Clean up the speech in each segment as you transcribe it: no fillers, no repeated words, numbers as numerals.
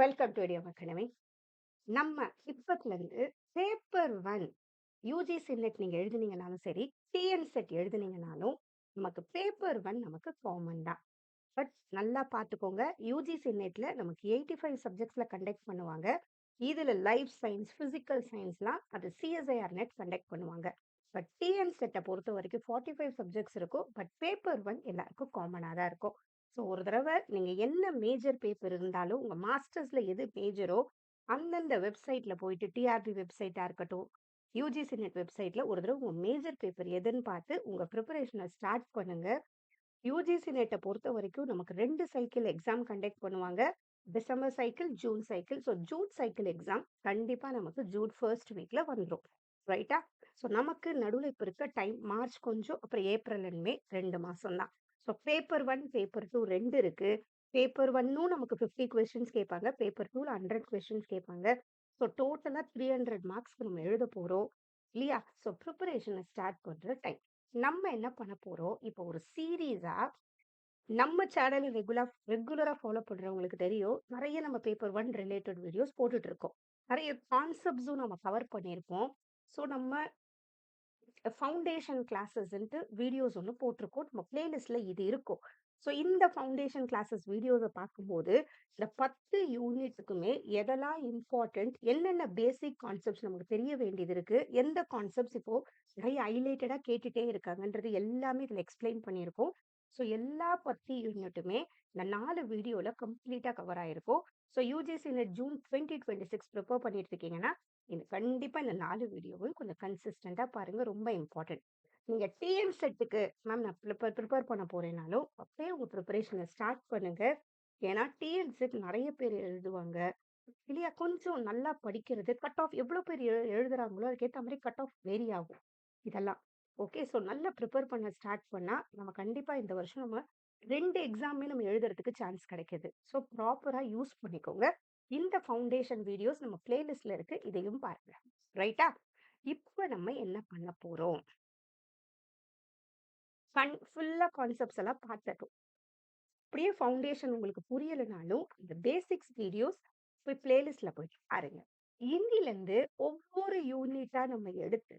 Welcome to இடியம் academy. நம்ம இப்பத்துலேருந்து paper 1 UGC net நீங்க எழுதுனீங்கனாலும் சரி, டிஎன் செட் எழுதுனீங்கனாலும் நமக்கு பேப்பர் 1 நமக்கு காமன் தான். பட் நல்லா பார்த்துக்கோங்க. யுஜிசி நெட்ல நமக்கு 85 சப்ஜெக்ட்ஸ்ல கண்டக்ட் பண்ணுவாங்க. இதுல லைஃப் சயின்ஸ், பிசிக்கல் சயின்ஸ்லாம் அது சிஎஸ்ஐஆர் நெட் கண்டக்ட் பண்ணுவாங்க. பட் டிஎன் செட்ட பொறுத்த வரைக்கும் 45 சப்ஜெக்ட்ஸ் இருக்கும். பட் பேப்பர் 1 எல்லாருக்கும் காமனா தான் இருக்கும். ஸோ ஒரு தடவை நீங்க என்ன மேஜர் பேப்பர் இருந்தாலும் உங்க மாஸ்டர்ஸ்ல எது மேஜரோ அந்தந்த வெப்சைட்ல போயிட்டு டிஆர்பி வெப்சைட்டா இருக்கட்டும், யுஜிசி நெட் வெப்சைட்ல ஒரு தடவை உங்க மேஜர் பேப்பர் எதுன்னு பார்த்து உங்க ப்ரிப்பரேஷனை ஸ்டார்ட் பண்ணுங்க. யுஜிசி நெட்டை பொறுத்த வரைக்கும் நமக்கு 2 சைக்கிள் எக்ஸாம் கண்டக்ட் பண்ணுவாங்க. December cycle, June cycle. So June cycle exam கண்டிப்பா நமக்கு ஜூன் ஃபர்ஸ்ட் வீக்ல வந்துரும். ரைட்டா? ஸோ நமக்கு நடுவுல இப்ப இருக்க டைம் மார்ச் கொஞ்சம், அப்புறம் ஏப்ரல் அண்ட் மே 2 மாசம் தான். ஸோ பேப்பர் 1, பேப்பர் 2 2 இருக்கு. பேப்பர் 1ம் நமக்கு 50 கொஸ்டின்ஸ் கேட்பாங்க. பேப்பர் 2ல 100 கொஸ்டின்ஸ் கேட்பாங்க. ஸோ டோட்டலா 300 மார்க்ஸ்க்கு நம்ம எழுத போறோம். இல்லையா? ஸோ ப்ரிப்பரேஷனை ஸ்டார்ட் பண்ற டைம். நம்ம என்ன பண்ண போறோம்? இப்போ ஒரு சீரீஸா நம்ம சேனல ரெகுலரா ஃபாலோ பண்றவங்களுக்கு தெரியும். நெறைய நம்ம பேப்பர் 1 ரிலேட்டட் வீடியோஸ் போட்டுட்டு இருக்கோம். நெறைய கான்செப்ட்ஸும் நம்ம கவர் பண்ணியிருப்போம். ஸோ நம்ம ஃபவுண்டேஷன் கிளாஸஸ்ன்ட்டு வீடியோஸ் ஒண்ணு போட்டிருக்கோம். நம்ம பிளேலிஸ்ட்ல இது இருக்கும். ஸோ இந்த ஃபவுண்டேஷன் கிளாஸஸ் வீடியோஸ பார்க்கும்போது, இந்த 10 யூனிட்டுக்குமே எதெல்லாம் இம்பார்ட்டன்ட், என்னென்ன பேசிக் கான்செப்ட்ஸ் நமக்கு தெரிய வேண்டியது இருக்கு, எந்த கான்செப்ட்ஸ் இப்போ நிறைய ஹைலைட்டடா கேட்டுட்டே இருக்காங்கன்றது எல்லாமே இதுல எக்ஸ்பிளைன் பண்ணியிருக்கோம். ஸோ எல்லா 10 யூனிட்டுமே இந்த 4 வீடியோல கம்ப்ளீட்டா கவர் ஆயிருக்கும். So UGC net June 2026 prepare பண்ணிட்டு இருக்கீங்கன்னா, இது கண்டிப்பா இந்த 4 வீடியோவும் கொஞ்சம் கன்சிஸ்டன்ட்டா பாருங்க. ரொம்ப இம்பார்ட்டன்ட். நீங்க டிஎன் செட்டுக்கு மேம் நான் ப்ரிப்பேர் பண்ண போறேன்னாலும், அப்பயே உங்க ப்ரிப்பரேஷன ஸ்டார்ட் பண்ணுங்க. ஏன்னா டிஎன் செட் நெறைய பேர் எழுதுவாங்க. இல்லையா? கொஞ்சம் நல்லா படிக்கிறது, கட் ஆஃப் எவ்வளோ பேர் எழுதுறாங்களோ, அதுக்கேத்த மாரி கட் ஆஃப் வேரி ஆகும். இதெல்லாம். ஓகே. ஸோ நல்லா ப்ரிப்பேர் பண்ண ஸ்டார்ட் பண்ணா, நம்ம கண்டிப்பா இந்த வருஷம் நம்ம 2 எக்ஸாமே நம்ம எழுதுறதுக்கு சான்ஸ் கிடைக்குது. ஸோ ப்ராப்பரா யூஸ் பண்ணிக்கோங்க. இந்த ஃபவுண்டேஷன் வீடியோஸ் நம்ம பிளேலிஸ்ட்ல இருக்கு. இதையும் பாருங்க. ரைட்டா? இப்ப நம்ம என்ன பண்ண போறோம்? ஃபுல்லா கான்செப்ட்ஸ் எல்லாம் பார்த்துட்டோம். அப்படியே ஃபவுண்டேஷன் உங்களுக்கு புரியலனாலும், இந்த பேசிக்ஸ் வீடியோஸ் போய் பிளேலிஸ்ட்ல போய் பாருங்க. இன்னிலருந்து ஒவ்வொரு யூனிட்டா நம்ம எடுத்து,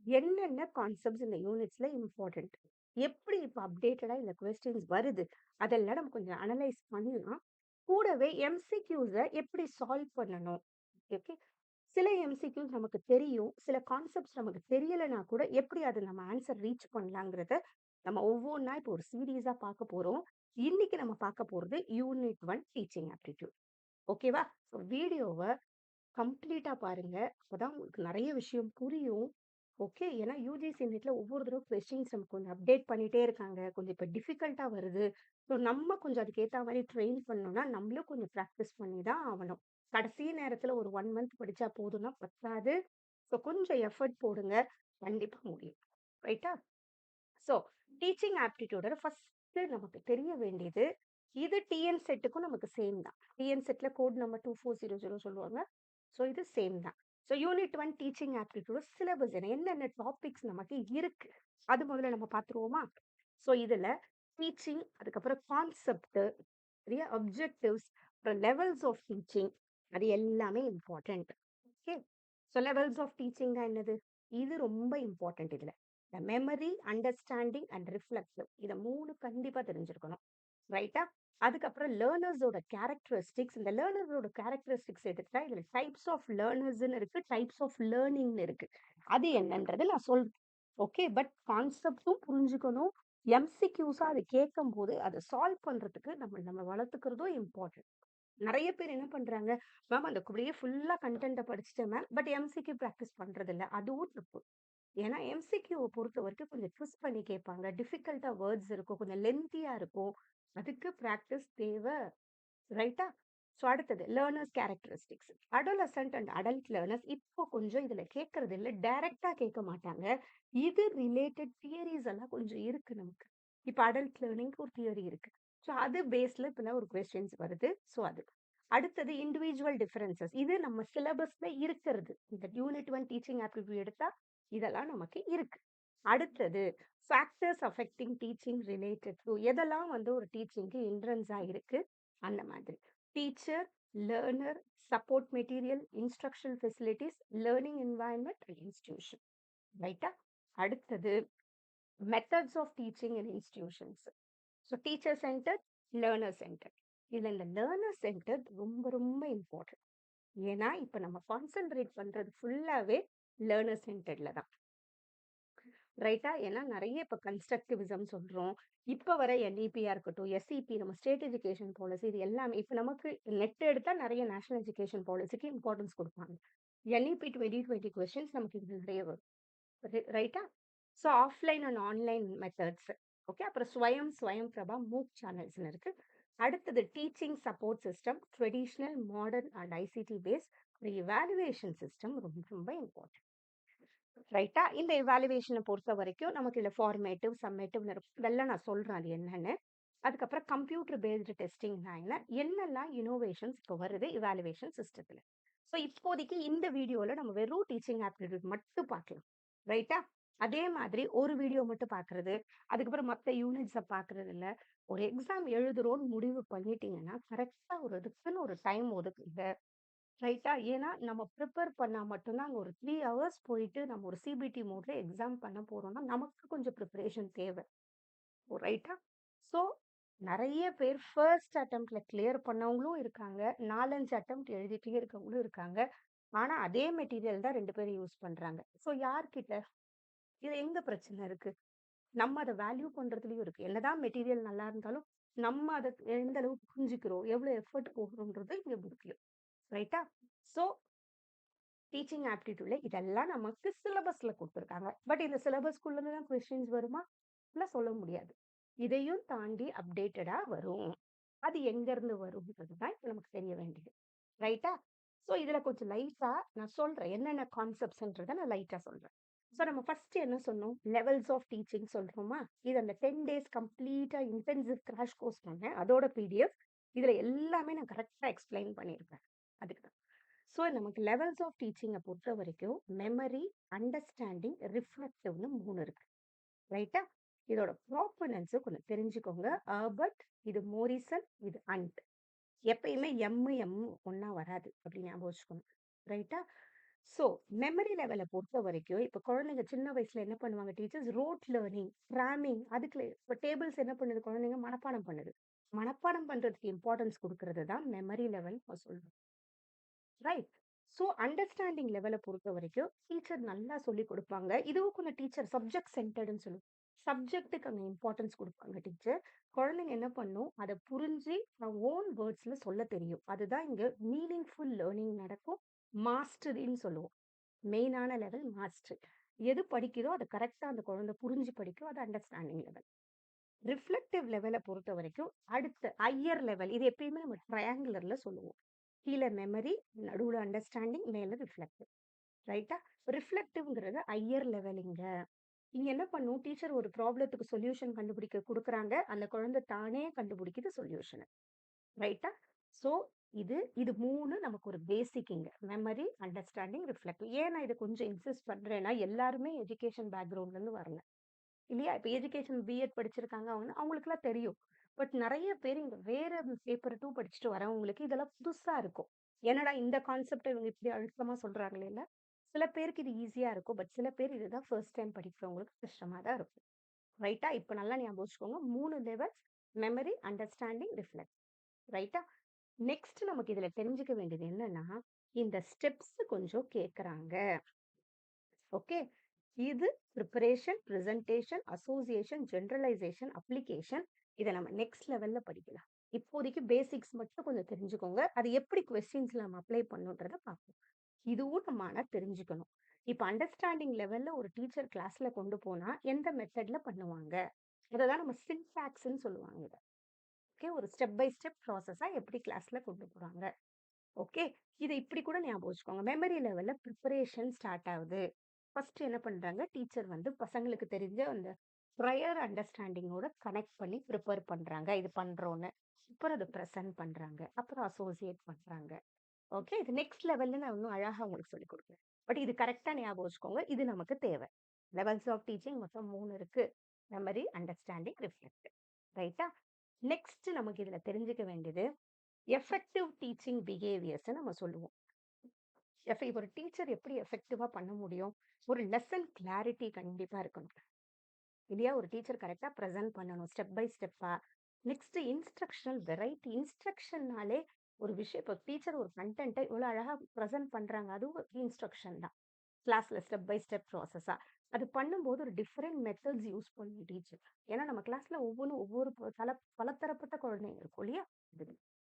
என்னென்ன கான்செப்ட்ஸ் இந்த யூனிட்ஸ்ல இம்பார்ட்டன்ட், எப்படி இப்ப அப்டேட்டடா இந்த கொஸ்டின்ஸ் வருது, அதெல்லாம் நம்ம கொஞ்சம் அனலைஸ் பண்ணலாம். கூடவே எம்சிக்யூஸ எப்படி சால்வ் பண்ணணும். ஓகே. சில எம்சிக்யூஸ் நமக்கு தெரியும். சில கான்செப்ட்ஸ் நமக்கு தெரியலனா கூட, எப்படி அது நம்ம ஆன்சர் ரீச் பண்ணலாங்கிறத நம்ம ஒவ்வொன்னா இப்போ ஒரு சீரீஸா பார்க்க போறோம். இன்னைக்கு நம்ம பார்க்க போறது யூனிட் 1 டீச்சிங் ஆப்டிட்யூட். ஓகேவா? ஸோ வீடியோவ கம்ப்ளீட்டா பாருங்க. அப்பதான் உங்களுக்கு நெறைய விஷயம் புரியும். ஓகே. ஏன்னா யுஜிசி நெட்ல ஒவ்வொரு தடவ கொஸ்டின்ஸ் நமக்கு கொஞ்சம் அப்டேட் பண்ணிட்டே இருக்காங்க. கொஞ்சம் இப்ப டிஃபிகல்ட்டா வருது. ஸோ நம்ம கொஞ்சம் அதுக்கு ஏத்த மாரி ட்ரெயின் பண்ணணும்னா, நம்மளும் கொஞ்சம் பிராக்டிஸ் பண்ணி தான் ஆவணும். கடைசி நேரத்துல ஒரு 1 மந்த் படிச்சா போதும்னா பத்தாது. ஸோ கொஞ்சம் எஃபர்ட் போடுங்க. கண்டிப்பா முடியும். ரைட்டா? ஸோ டீச்சிங் ஆப்டிட்யூட ஃபர்ஸ்ட்டு நமக்கு தெரிய வேண்டியது, இது டிஎன் செட்டுக்கும் நமக்கு சேம் தான். டிஎன் செட்ல கோட் நம்பர் 2400 சொல்லுவாங்க. ஸோ இது சேம் தான். So unit 1 teaching aptitude syllabus என்னென்ன டாபிக்ஸ் நமக்கு இருக்கு. அது முதல்ல நம்ம பார்த்துருவோமா? ஸோ இதுல டீச்சிங், அதுக்கப்புறம் கான்செப்ட், சரியா? அப்ஜெக்டிவ்ஸ், அப்புறம் லெவல்ஸ் ஆஃப் டீச்சிங், அது எல்லாமே important. Okay. So levels of டீச்சிங்னா என்னது? இது ரொம்ப இம்பார்ட்டன்ட் இதுல. இந்த மெமரி, அண்டர்ஸ்டாண்டிங் அண்ட் ரிஃப்ளெக்டிவ் இத 3 கண்டிப்பா தெரிஞ்சிருக்கணும். ரைட்டா? அதுக்கப்புறம் லேர்னர்ஸோட கேரக்டரிஸ்டிக்ஸ். இந்த லேர்னர்ஸோட கேரக்டரிஸ்டிக்ஸ் எடுத்துட்டா, இதுல டைப்ஸ் ஆஃப் லேர்னர்ஸ்ன்னு இருக்கு, டைப்ஸ் ஆஃப் லேர்னிங்ன்னு இருக்கு. அது என்னன்றத நான் சொல்றேன். ஓகே. பட் கான்செப்ட்டும் புரிஞ்சுக்கணும். எம்சிக்யூஸா அது கேட்கும்போது, அத சால்வ் பண்றதுக்கு நம்ம நம்ம வளர்த்துக்கிறதும் இம்பார்ட்டன்ட். நெறைய பேர் என்ன பண்றாங்க, மேம் அந்த அப்படியே ஃபுல்லா கன்டென்ட்ட படிச்சுட்டேன் மேம். பட் எம்சிக்யூ பிராக்டிஸ் பண்றதில்ல. அதுவும் தப்பு. ஏன்னா எம்சிக்யூவ பொறுத்தவரைக்கும் கொஞ்சம் ட்விஸ்ட் பண்ணி கேட்பாங்க. டிஃபிகல்ட்டா வேர்ட்ஸ் இருக்கும். கொஞ்சம் லென்த்தியா இருக்கும். அதுக்கு பிராக்டிஸ் தேவ. ரைட்டா? ஸோ அடுத்தது learners characteristics. Adolescent and adult learners இப்போ கொஞ்சம் இதுல கேட்கறது இல்ல. டைரக்ட்டா கேட்க மாட்டாங்க. இது ரிலேட்டட் தியரீஸ் எல்லாம் கொஞ்சம் இருக்கு நமக்கு. இப்ப அடல்ட் லேர்னிங்க்கு ஒரு தியரி இருக்கு. ஸோ அது பேஸ்ல இப்பலாம் ஒரு கொஸ்டின்ஸ் வருது. ஸோ அது. அடுத்தது இண்டிவிஜுவல் டிஃபரன்சஸ். இது நம்ம சிலபஸ்ல இருக்கிறது. இந்த யூனிட் 1 டீச்சிங் ஆப்டிட்யூட் எடுத்தா இதெல்லாம் நமக்கு இருக்கு. அடுத்தது factors affecting teaching related to எதெல்லாம் வந்து ஒரு டீச்சிங்க்கு ஹிண்ட்ரன்ஸா இருக்கு. அந்த மாதிரி. Teacher, learner, support material, instructional facilities, learning environment and institution. ரைட்டா? அடுத்தது methods of teaching in institutions. So teacher centre, learner centre. இதில் இந்த லேர்னர் சென்டர் ரொம்ப ரொம்ப இம்பார்ட்டன்ட். ஏன்னா இப்போ நம்ம கான்சென்ட்ரேட் பண்றது ஃபுல்லாவே லேர்னர் சென்டர்ல தான். ரைட்டா? ஏன்னா நிறைய இப்போ கன்ஸ்ட்ரக்டிவிசம் சொல்றோம். இப்போ வர என்இபியா இருக்கட்டும், எஸ்இபி, நம்ம ஸ்டேட் எஜுகேஷன் பாலிசி, இது எல்லாமே இப்போ நமக்கு நெட் எடுத்தா நிறைய நேஷனல் எஜுகேஷன் பாலிசிக்கு இம்பார்ட்டன்ஸ் கொடுப்பாங்க. என்இபி 2020 கொஸ்டின்ஸ் நமக்கு இது நிறைய வரும். ரைட்டா? So offline and online methods. Okay, அப்புறம் ஸ்வயம் பிரபா மூக் சேனல்ஸ்னு இருக்கு. அடுத்தது teaching support system, traditional, modern and ICT base. Evaluation system ரொம்ப ரொம்ப இம்பார்ட்டன்ட். ரைட்டா? இந்த இவாலுவேஷனை பொறுத்த வரைக்கும் நமக்கு இதில் ஃபார்மேட்டிவ், சம்மேட்டிவ் இருக்கும். இதெல்லாம் நான் சொல்றேன் அது என்னன்னு. அதுக்கப்புறம் கம்ப்யூட்டர் பேஸ்டு டெஸ்டிங்னா என்னெல்லாம் இனோவேஷன்ஸ் இப்போ வருது இவாலுவேஷன் சிஸ்டத்துல. ஸோ இப்போதைக்கு இந்த வீடியோல நம்ம வெறும் டீச்சிங் ஆப்டிடியூட் மட்டும் பார்க்கலாம். ரைட்டா? அதே மாதிரி ஒரு வீடியோ மட்டும் பார்க்கறது, அதுக்கப்புறம் மற்ற யூனிட்ஸை பார்க்கறது இல்ல. ஒரு எக்ஸாம் எழுதுறோம்னு முடிவு பண்ணிட்டீங்கன்னா கரெக்டா ஒரு இதுக்குன்னு ஒரு டைம் ஒதுக்குங்க. ரைட்டா? ஏன்னா நம்ம ப்ரிப்பேர் பண்ணா மட்டும்தான் அங்க ஒரு 3 ஹவர்ஸ் போயிட்டு நம்ம ஒரு சிபிடி மோட்ல எக்ஸாம் பண்ண போறோம்னா நமக்கு கொஞ்சம் ப்ரிப்பரேஷன் தேவை. ரைட்டா? ஸோ நிறைய பேர் ஃபர்ஸ்ட் அட்டெம்ப்ட்ல கிளியர் பண்ணவங்களும் இருக்காங்க, 4-5 அட்டெம்ப்ட் எழுதிட்டே இருக்கவங்களும் இருக்காங்க. ஆனா அதே மெட்டீரியல் தான் 2 பேரும் யூஸ் பண்றாங்க. ஸோ யார்கிட்ட இது எங்க பிரச்சனை இருக்கு? நம்ம அதை வேல்யூ பண்றதுலயும் இருக்கு. என்னதான் மெட்டீரியல் நல்லா இருந்தாலும் நம்ம அதை எந்த அளவுக்கு புரிஞ்சுக்கிறோம், எவ்வளவு எஃபர்ட் போடுறோம்ன்றது இங்க முக்கியம். ரைட்டா? ஸோ டீச்சிங் ஆப்டிடியூட்ல இதெல்லாம் நமக்கு சிலபஸ்ல கொடுத்துருக்காங்க. பட் இந்த சிலபஸ்க்குள்ள இருந்து தான் கொஸ்டின்ஸ் வருமா? அப்படிலாம் சொல்ல முடியாது. இதையும் தாண்டி அப்டேட்டடா வரும். அது எங்க இருந்து வரும்ன்றது தான் இப்ப நமக்கு தெரிய வேண்டியது. ரைட்டா? ஸோ இதுல கொஞ்சம் லைட்டா நான் சொல்றேன். என்னென்ன கான்செப்ட்ஸ்ன்றத நான் லைட்டா சொல்றேன். ஸோ நம்ம ஃபர்ஸ்ட் என்ன சொன்னோம்? லெவல்ஸ் ஆஃப் டீச்சிங் சொல்றோமா? இது அந்த 10 டேஸ் கம்ப்ளீட்டா இன்டென்சிவ் கிராஷ் கோர்ஸ் பண்ணேன். அதோட பிடிஎஃப். இதுல எல்லாமே நான் கரெக்டா எக்ஸ்பிளைன் பண்ணியிருப்பேன். அதுக்கு தான். ஸோ நமக்கு லெவல்ஸ் ஆஃப் டீச்சிங்கை பொறுத்த வரைக்கும் மெமரி, அண்டர்ஸ்டாண்டிங், ரிஃப்ளெக்டிவ்னு 3 இருக்கு. ரைட்டா? இதோட ப்ராப்பர்னன்ஸ் கொஞ்சம் தெரிஞ்சுக்கோங்க. பட் இது மோரிசன், இது அண்ட். எப்பயுமே எம் ஒன்னா வராது அப்படின்னு ஞாபகம் வச்சுக்கணும். ரைட்டா? ஸோ மெமரி லெவலை பொறுத்த வரைக்கும் இப்போ குழந்தைங்க சின்ன வயசுல என்ன பண்ணுவாங்க டீச்சர்ஸ்? ரோட் லேர்னிங், கிராமிங், அதுக்கு இப்போ டேபிள்ஸ் என்ன பண்ணுது? குழந்தைங்க மனப்பாடம் பண்ணுது. மனப்பாடம் பண்றதுக்கு இம்பார்ட்டன்ஸ் கொடுக்கறது தான் மெமரி லெவல் சொல்றோம். ரைட்? ஸோ அண்டர்ஸ்டாண்டிங் லெவலை பொறுத்த வரைக்கும் டீச்சர் நல்லா சொல்லி கொடுப்பாங்க. இதுவும் கொஞ்சம் டீச்சர் சப்ஜெக்ட் சென்டர்டுன்னு சொல்லுவோம். சப்ஜெக்ட்டுக்கு அங்கே இம்பார்ட்டன்ஸ் கொடுப்பாங்க டீச்சர். குழந்தைங்க என்ன பண்ணும்? அதை புரிஞ்சு ஓன் வேர்ட்ஸ்ல சொல்ல தெரியும். அதுதான் இங்க மீனிங்ஃபுல் லேர்னிங் நடக்கும். மாஸ்டரின்னு சொல்லுவோம். மெயினான லெவல் மாஸ்டர். எது படிக்கிறோ அதை கரெக்டா அந்த குழந்தை புரிஞ்சு படிக்கும். அது அண்டர்ஸ்டாண்டிங் லெவல். ரிஃப்ளெக்டிவ் லெவலை பொறுத்த வரைக்கும் அடுத்த ஹையர் லெவல். இது எப்பயுமே நம்ம ட்ரையாங்குலர்ல சொல்லுவோம். கீழே மெமரி, நடுவுல அண்டர்ஸ்டாண்டிங், மேல ரிஃப்ளெக்டிவ். ரைட்டா? ரிஃப்ளெக்டிவ்ங்கிறது ஹையர் லெவலுங்க. இங்க என்ன பண்ணும்? டீச்சர் ஒரு ப்ராப்ளத்துக்கு சொல்யூஷன் கண்டுபிடிக்க கொடுக்குறாங்க. அந்த குழந்தை தானே கண்டுபிடிக்குது சொல்யூஷன். ரைட்டா? ஸோ இது இது 3 நமக்கு ஒரு பேசிக் இங்க. Memory, understanding, reflective. ஏன் நான் இதை கொஞ்சம் இன்சிஸ்ட் பண்றேன்னா எல்லாருமே எஜுகேஷன் பேக்ரவுண்ட்ல இருந்து வரல. இல்லையா? இப்ப எஜுகேஷன் பிஎட் படிச்சிருக்காங்க அவங்க அவங்களுக்குலாம் தெரியும். பட் நிறைய பேர் இங்க வேற பேப்பர் 2 படிச்சுட்டு வரவங்களுக்கு இதெல்லாம் புதுசா இருக்கும். என்னடா இந்த கான்செப்ட் இவங்க இப்படி அழுத்தமா சொல்றாங்களே இல்ல. சில பேருக்கு இது ஈஸியா இருக்கும். பட் சில பேர் இதுதான் ஃபர்ஸ்ட் டைம் படிக்கிறவங்களுக்கு கஷ்டமா தான் இருக்கும். ரைட்டா? இப்ப நல்லா ஞாபகம் வச்சுக்கோங்க. 3 லெவல்ஸ்: மெமரி, அண்டர்ஸ்டாண்டிங், ரிஃப்ளெக்ட். ரைட்டா? நெக்ஸ்ட் நமக்கு இதுல தெரிஞ்சுக்க வேண்டியது என்னன்னா, இந்த ஸ்டெப்ஸ் கொஞ்சம் கேக்குறாங்க. ஓகே. இது preparation, presentation, association, generalisation, application. இதை நம்ம நெக்ஸ்ட் லெவல்ல படிக்கலாம். இப்போதைக்கு பேசிக்ஸ் மட்டும் கொஞ்சம் தெரிஞ்சுக்கோங்க. அது எப்படி கொஸ்டின்ஸ்ல நம்ம அப்ளை பண்ணுன்றத பார்ப்போம். இதுவும் நம்ம ஆனா தெரிஞ்சுக்கணும். இப்போ அண்டர்ஸ்டாண்டிங் லெவல்ல ஒரு டீச்சர் கிளாஸ்ல கொண்டு போனா எந்த மெத்தட்ல பண்ணுவாங்க? இததான் நம்ம சின்டாக்ஸ்ன்னு சொல்லுவாங்க. ஓகே, ஒரு ஸ்டெப் பை ஸ்டெப் ப்ராசஸா எப்படி கிளாஸ்ல கொண்டு போறாங்க. ஓகே, இதை இப்படி கூட ஞாபகம் வச்சுக்கோங்க. மெமரி லெவல்ல ப்ரிப்பரேஷன் ஸ்டார்ட் ஆகுது. ஃபர்ஸ்ட் என்ன பண்றாங்க? டீச்சர் வந்து பசங்களுக்கு தெரிஞ்ச அந்த ப்ரையர் அண்டர்ஸ்டாண்டிங்கோட கனெக்ட் பண்ணி ப்ரிப்பேர் பண்றாங்க. இது பண்றோன்னு. அப்புறம் அதை ப்ரெசென்ட் பண்றாங்க. அப்புறம் அசோசியேட் பண்றாங்க. ஓகே, இது நெக்ஸ்ட் லெவல்ல நான் இன்னும் அழகா உங்களுக்கு சொல்லிக் கொடுக்குறேன். பட் இது கரெக்டா ஞாபகம் வச்சுக்கோங்க. இது நமக்கு தேவை. லெவல்ஸ் ஆஃப் டீச்சிங் மொத்தம் 3 இருக்கு. Memory, understanding, reflect. ரைட்டா? நெக்ஸ்ட் நமக்கு இதுல தெரிஞ்சுக்க வேண்டியது எஃபெக்டிவ் டீச்சிங் பிஹேவியர்ஸ் நம்ம சொல்லுவோம். இப்ப ஒரு டீச்சர் எப்படி எஃபெக்டிவா பண்ண முடியும்? ஒரு லெசன் கிளாரிட்டி கண்டிப்பா இருக்கணும். இல்லையா? ஒரு டீச்சர் கரெக்ட்டா பிரசன்ட் பண்ணணும். ஸ்டெப் பை ஸ்டெப்பா. Next instructional variety. இன்ஸ்ட்ரக்ஷன்னாலே ஒரு விஷயம் இப்போ டீச்சர் ஒரு கன்டென்ட்ட இவ்வளோ அழகா பிரசன்ட் பண்றாங்க. அதுவும் ஒரு இன்ஸ்ட்ரக்ஷன் தான். கிளாஸ்ல ஸ்டெப் பை ஸ்டெப் ப்ராசஸா. அது பண்ணும்போது ஒரு டிஃபரெண்ட் மெத்தட்ஸ் யூஸ் பண்ணணும் டீச்சர். ஏன்னா நம்ம கிளாஸ்ல ஒவ்வொன்னும் ஒவ்வொரு பலதரப்பட்ட குழந்தைங்க இருக்கும் இல்லையா? அது.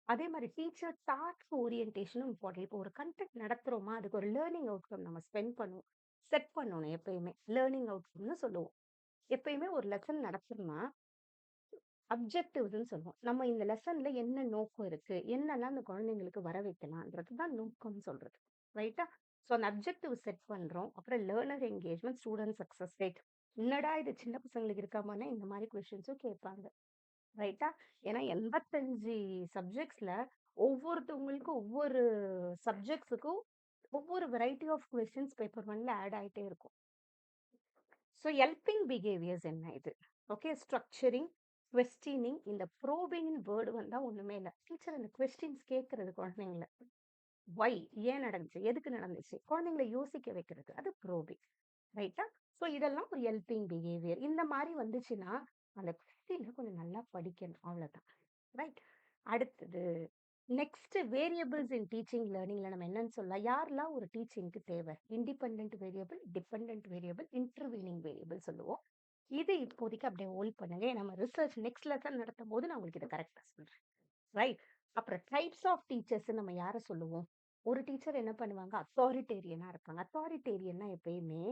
அதே மாரி டீச்சர் டாஸ்க் ஓரியன்டேஷனும் இம்பார்ட்டன்ட். இப்போ ஒரு கன்டென்ட் நடத்துறோமா, அதுக்கு ஒரு லேர்னிங் அவுட்கம் நம்ம ஸ்பெண்ட் பண்ணுவோம். செட் பண்ணணும் எப்பயுமே. லேர்னிங் அவுட்கம்னு சொல்லுவோம். எப்பயுமே ஒரு லெசன் நடத்துறோம்னா, அப்ஜெக்டிவ்ஸ்ன்னு சொல்லுவோம். நம்ம இந்த லெசன்ல என்ன நோக்கம் இருக்கு? என்னலாம் அந்த குழந்தைங்களுக்கு வர வைக்கலான்றது தான் நோக்கம்னு சொல்றது. ரைட்டா? ஸோ அந்த அப்ஜெக்டிவ் செட் பண்றோம். அப்புறம் learner engagement, student success rate. என்னடா இது சின்ன பசங்களுக்கு இருக்காமான்னா, இந்த மாரி கொஸ்டின்ஸும் கேட்பாங்க. ரைட்டா? ஏன்னா 85 சப்ஜெக்ட்ஸ்ல ஒவ்வொருத்தவங்களுக்கும் ஒவ்வொரு சப்ஜெக்ட்ஸுக்கும் ஒவ்வொரு வெரைட்டி ஆஃப் கொஸ்டின்ஸ் பேப்பர் 1ல ஆட் ஆயிட்டே இருக்கும். ஸோ ஹெல்பிங் பிஹேவியர்ஸ் என்ன இது? ஓகே. ஸ்ட்ரக்சரிங், கொஸ்டினிங், இந்த ப்ரோபிங்ன்னு வேர்ட் வந்தா ஒண்ணுமே இல்ல. டீச்சர் அந்த கொஸ்டின்ஸ் கேட்கறது குழந்தைங்கள. ஒய்? ஏன் நடந்துச்சு? எதுக்கு நடந்துச்சு? குழந்தைங்கள யோசிக்க வைக்கிறது. அது ப்ரோபிங். ரைட்டா? ஸோ இதெல்லாம் ஒரு ஹெல்பிங் பிஹேவியர். இந்த மாரி வந்துச்சுன்னா, அந்த கொஸ்டின கொஞ்சம் நல்லா படிக்கணும். அவ்வளோதான். ரைட்? அடுத்தது நெக்ஸ்ட் வேரியபிள்ஸ் இன் டீச்சிங் லேர்னிங்ல நம்ம என்னன்னு சொல்லலாம்? யாரெல்லாம் ஒரு டீச்சிங்க்கு தேவை? Independent variable, dependent variable, intervening variable சொல்லுவோம். இது இப்போதைக்கு அப்படியே ஹோல்ட் பண்ணுங்க. நம்ம ரிசர்ச் நெக்ஸ்ட் லெசன் நடத்தும்போது நான் உங்களுக்கு இத கரெக்ட்டா சொல்றேன். ரைட்? அப்புறம் டைப்ஸ் ஆஃப் டீச்சர்ஸ் நம்ம யார சொல்லுவோம்? ஒரு டீச்சர் என்ன பண்ணுவாங்க? அத்தாரிட்டேரியனா இருப்பாங்க. அத்தாரிட்டேரியன்னா எப்பயுமே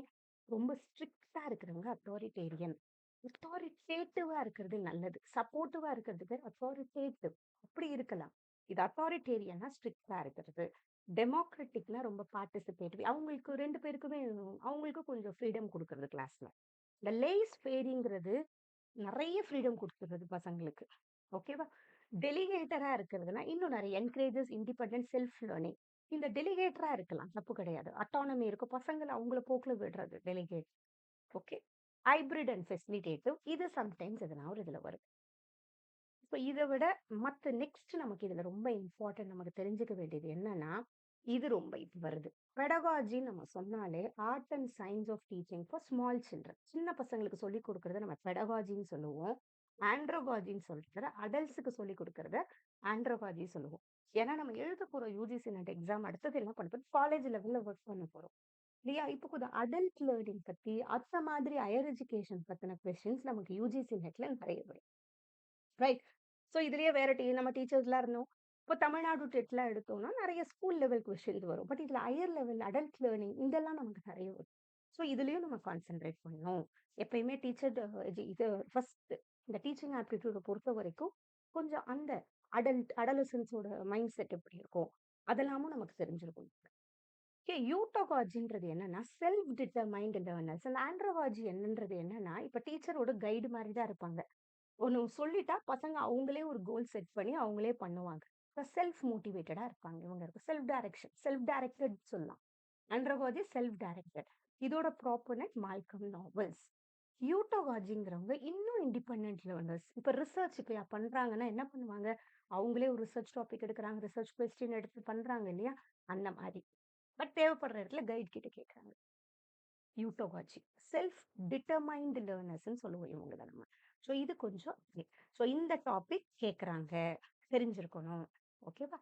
ரொம்ப ஸ்ட்ரிக்ட்டா இருக்கிறவங்க அத்தாரிட்டேரியன். அத்தாரிட்டேட்டிவா இருக்கிறது நல்லது. சப்போர்ட்டிவா இருக்கிறது பேர் அத்தாரிட்டேட்டிவ். அப்படி இருக்கலாம். இது அத்தாரிட்டேரியனா ஸ்ட்ரிக்ட்டா இருக்கிறது. டெமோக்ராட்டிக்னா ரொம்ப பார்ட்டிசிபேட்டிவ். அவங்களுக்கு 2 பேருக்குமே அவங்களுக்கும் கொஞ்சம் ஃப்ரீடம் குடுக்குறது கிளாஸ்ல. இந்த லேஸ் ஃபேரிங்கிறது நெறைய ஃப்ரீடம் குடுத்துருது பசங்களுக்கு. ஓகேவா? டெலிகேட்டரா இருக்கிறதுனா, இன்னும் நெறைய என்கரேஜஸ் இண்டிபெண்டன்ட் செல்ஃப் லேர்னிங். இந்த டெலிகேட்டரா இருக்கலாம். தப்பு கிடையாது. அட்டானமி இருக்கும். பசங்கள அவங்கள போக்குல விடுறது delicate. Okay. Hybrid and facilitative. இது சம்டைம்ஸ் எதனா ஒரு இதுல வரும். இப்ப இத விட மத்த நெக்ஸ்ட் நமக்கு இதுல ரொம்ப இம்பார்ட்டன்ட் நமக்கு தெரிஞ்சுக்க வேண்டியது என்னன்னா, இது ரொம்ப இது வருது. பெடகாஜின்னு நம்ம சொன்னாலே art and science of teaching for small children. சின்ன பசங்களுக்கு சொல்லிக் குடுக்குறத நம்ம பெடகாஜின்னு சொல்லுவோம். ஆண்ட்ரோகாஜின்னு சொல்றத அடல்ட்ஸ்க்கு சொல்லிக் குடுக்குறத ஆண்ட்ரோகாஜி சொல்லுவோம். ஏன்னா நம்ம எழுத போற யுஜிசி நெட் எக்ஸாம் அடுத்தது என்ன பண்ண போறோம்? காலேஜ் லெவல்ல ஒர்க் பண்ண போறோம். இல்லையா? இப்போ கொஞ்சம் அடல்ட் லேர்னிங் பத்தி, அந்த மாதிரி ஹையர் எஜுகேஷன் பத்தின கொஸ்டின்ஸ் நமக்கு யுஜிசி நெட்ல நெறைய வரும். ரைட். ஸோ இதுலயே வேற நம்ம டீச்சர்ஸ்லாம் இருந்தோம். இப்போ தமிழ்நாடு டெட்லாம் எடுத்தோம்னா, நெறைய ஸ்கூல் லெவல் கொஸ்டின்ஸ் வரும். பட் இதுல ஹையர் லெவல் அடல்ட் லேர்னிங் இதெல்லாம் நமக்கு நெறைய வரும். ஸோ இதுலயும் நம்ம கான்சன்ட்ரேட் பண்ணணும். எப்பயுமே டீச்சர் இது ஃபர்ஸ்ட் இந்த டீச்சிங் ஆப்டிட்யூட பொறுத்தவரைக்கும், கொஞ்சம் அந்த அடலசன்ஸோட மைண்ட் செட் எப்படி இருக்கும்? அதெல்லாமும் நமக்கு தெரிஞ்சிருக்கணும். யூட்டோகாஜின்றது என்னன்னா, செல்ஃப் டிட்டர்மைன்ட் லேர்னர்ஸ். அந்த ஆண்ட்ரோகாஜி என்னன்றது என்னன்னா, இப்ப டீச்சரோட கைடு மாரி தான் இருப்பாங்க. ஒண்ணு சொல்லிட்டா பசங்க அவங்களே ஒரு கோல் செட் பண்ணி அவங்களே பண்ணுவாங்க. செல்ஃப் மோட்டிவேட்டடா இருப்பாங்க இவங்க. செல்ஃப் டைரக்ஷன், செல்ஃப் டைரக்டட் சொல்லலாம். ஆண்ட்ரோகாஜி செல்ஃப் டைரக்டட். இதோட ப்ராப்பர்னட் மால்கம் நாவல்ஸ். யூட்டோகாஜிங்கிறவங்க இன்னும் இண்டிபெண்டன்ட் லேர்னர்ஸ். இப்ப ரிசர்ச் இப்ப பண்றாங்கன்னா என்ன பண்ணுவாங்க? அவங்களே ஒரு ரிசர்ச் டாபிக் எடுக்குறாங்க. ரிசர்ச் கொஸ்டின் எடுத்து பண்றாங்க இல்லையா? அந்த மாரி. பட் தேவைப்படுற இடத்துல கைட் கிட்ட கேட்கறாங்க. யூட்டோகாச்சி. செல்ஃப் டிட்டர்மைன்ட் லேர்னர்ஸ்ன்னு சொல்லுவோம் இவங்கள நம்ம. ஸோ இது கொஞ்சம் ஸோ இந்த டாபிக் கேட்குறாங்க. தெரிஞ்சிருக்கணும். ஓகேவா?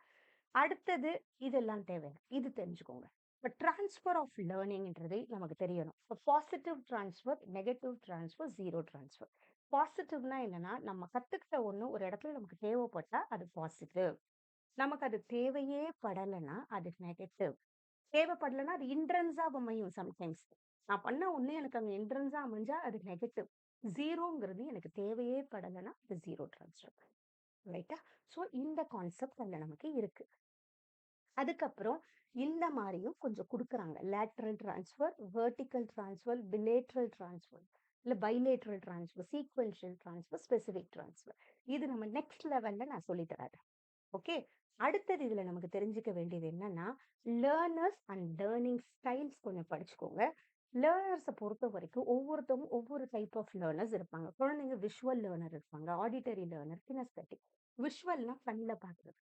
அடுத்தது இதெல்லாம் தேவையில்ல. இது தெரிஞ்சுக்கோங்க. இப்ப ட்ரான்ஸ்ஃபர் ஆஃப் லேர்னிங்ன்றது நமக்கு தெரியணும். இப்ப positive transfer, negative transfer, zero transfer. பாசிட்டிவ்னா என்னன்னா, நம்ம கத்துக்கிட்ட ஒண்ணு ஒரு இடத்துல நமக்கு தேவைப்பட்டா அது பாசிட்டிவ். நமக்கு அது தேவையே படலைன்னா அது நெகட்டிவ். தேவைப்படலன்னா அது ஹிண்ட்ரன்ஸா அமையும் சம்டைம்ஸ். நான் பண்ண ஒண்ணு எனக்கு அங்க ஹிண்ட்ரன்ஸா அமைஞ்சா அது நெகட்டிவ். 0ங்கிறது எனக்கு தேவையே படலன்னா அது 0 ட்ரான்ஸ்ஃபர். ரைட்டா? ஸோ இந்த கான்செப்ட் அதுல நமக்கு இருக்கு. அதுக்கப்புறம் இந்த மாரியும் கொஞ்சம் குடுக்குறாங்க. Lateral transfer, vertical transfer, bilateral transfer, இல்ல bilateral transfer, sequential transfer, specific transfer. இது நம்ம நெக்ஸ்ட் லெவல்ல நான் சொல்லி தரேன். ஓகே. அடுத்தது இதுல நமக்கு தெரிஞ்சுக்க வேண்டியது என்னன்னா, லேர்னர்ஸ் அண்ட் லேர்னிங் ஸ்டைல்ஸ் கொஞ்சம் படிச்சுக்கோங்க. லேர்னர்ஸ பொறுத்தவரைக்கும் ஒவ்வொருத்தவங்க ஒவ்வொரு டைப் ஆஃப் லேர்னர்ஸ் இருப்பாங்க. குழந்தைங்க விஷுவல் லேர்னர் இருப்பாங்க. Auditory learner, kinesthetic. விஷுவல்னா கண்ல பார்க்குறது.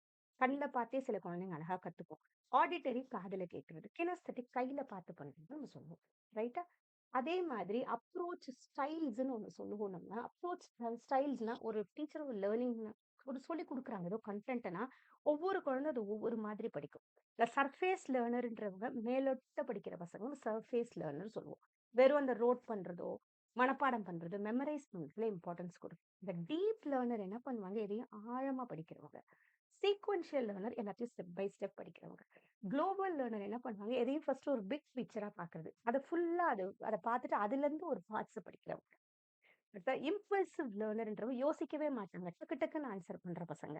கண்ல பார்த்தே சில குழந்தைங்க அழகா கத்துக்கும். ஆடிட்டரி காதுல கேட்கிறது. கினஸ்தெடிக் கையில பார்த்து பண்றதுன்னு நம்ம சொல்லுவோம். ரைட்டா? அதே மாதிரி அப்ரோச் ஸ்டைல்ஸ்ன்னு ஒண்ணு சொல்லுவோம் நம்ம. அப்ரோச் ஸ்டைல்ஸ்னா ஒரு டீச்சர் ஒரு லேர்னிங்னா ஒரு சொல்லிக் குடுக்குறாங்க. ஏதோ கன்டென்ட்னா ஒவ்வொரு குழந்தை அது ஒவ்வொரு மாதிரி படிக்கும். இந்த சர்ஃபேஸ் லேர்னர்ன்றவங்க மேலோட்ட படிக்கிற பசங்க சர்ஃபேஸ் லேர்னர் சொல்லுவோம். வெறும் அந்த ரோட் பண்றதோ, மனப்பாடம் பண்றது, மெமரைஸ் பண்றதுல இம்பார்ட்டன்ஸ் குடுக்கும். இந்த டீப் லேர்னர் என்ன பண்ணுவாங்க, எதையும் ஆழமா படிக்கிறவங்க. சீக்வென்ஷியல் லேர்னர் எல்லாத்தையும் ஸ்டெப் பை ஸ்டெப் படிக்கிறவங்க. குளோபல் லேர்னர் என்ன பண்ணுவாங்க, எதையும் ஃபர்ஸ்ட் ஒரு பிக் பிக்சரா பார்க்கறது. அத ஃபுல்லா அத பார்த்துட்டு அதுலருந்து ஒரு பார்ட்ஸ படிக்கிறவங்க. அடுத்த இம்பல்சிவ் லேர்னர்ன்றவங்க யோசிக்கவே மாட்டாங்க. டக்கு டக்குன்னு ஆன்சர் பண்ற பசங்க.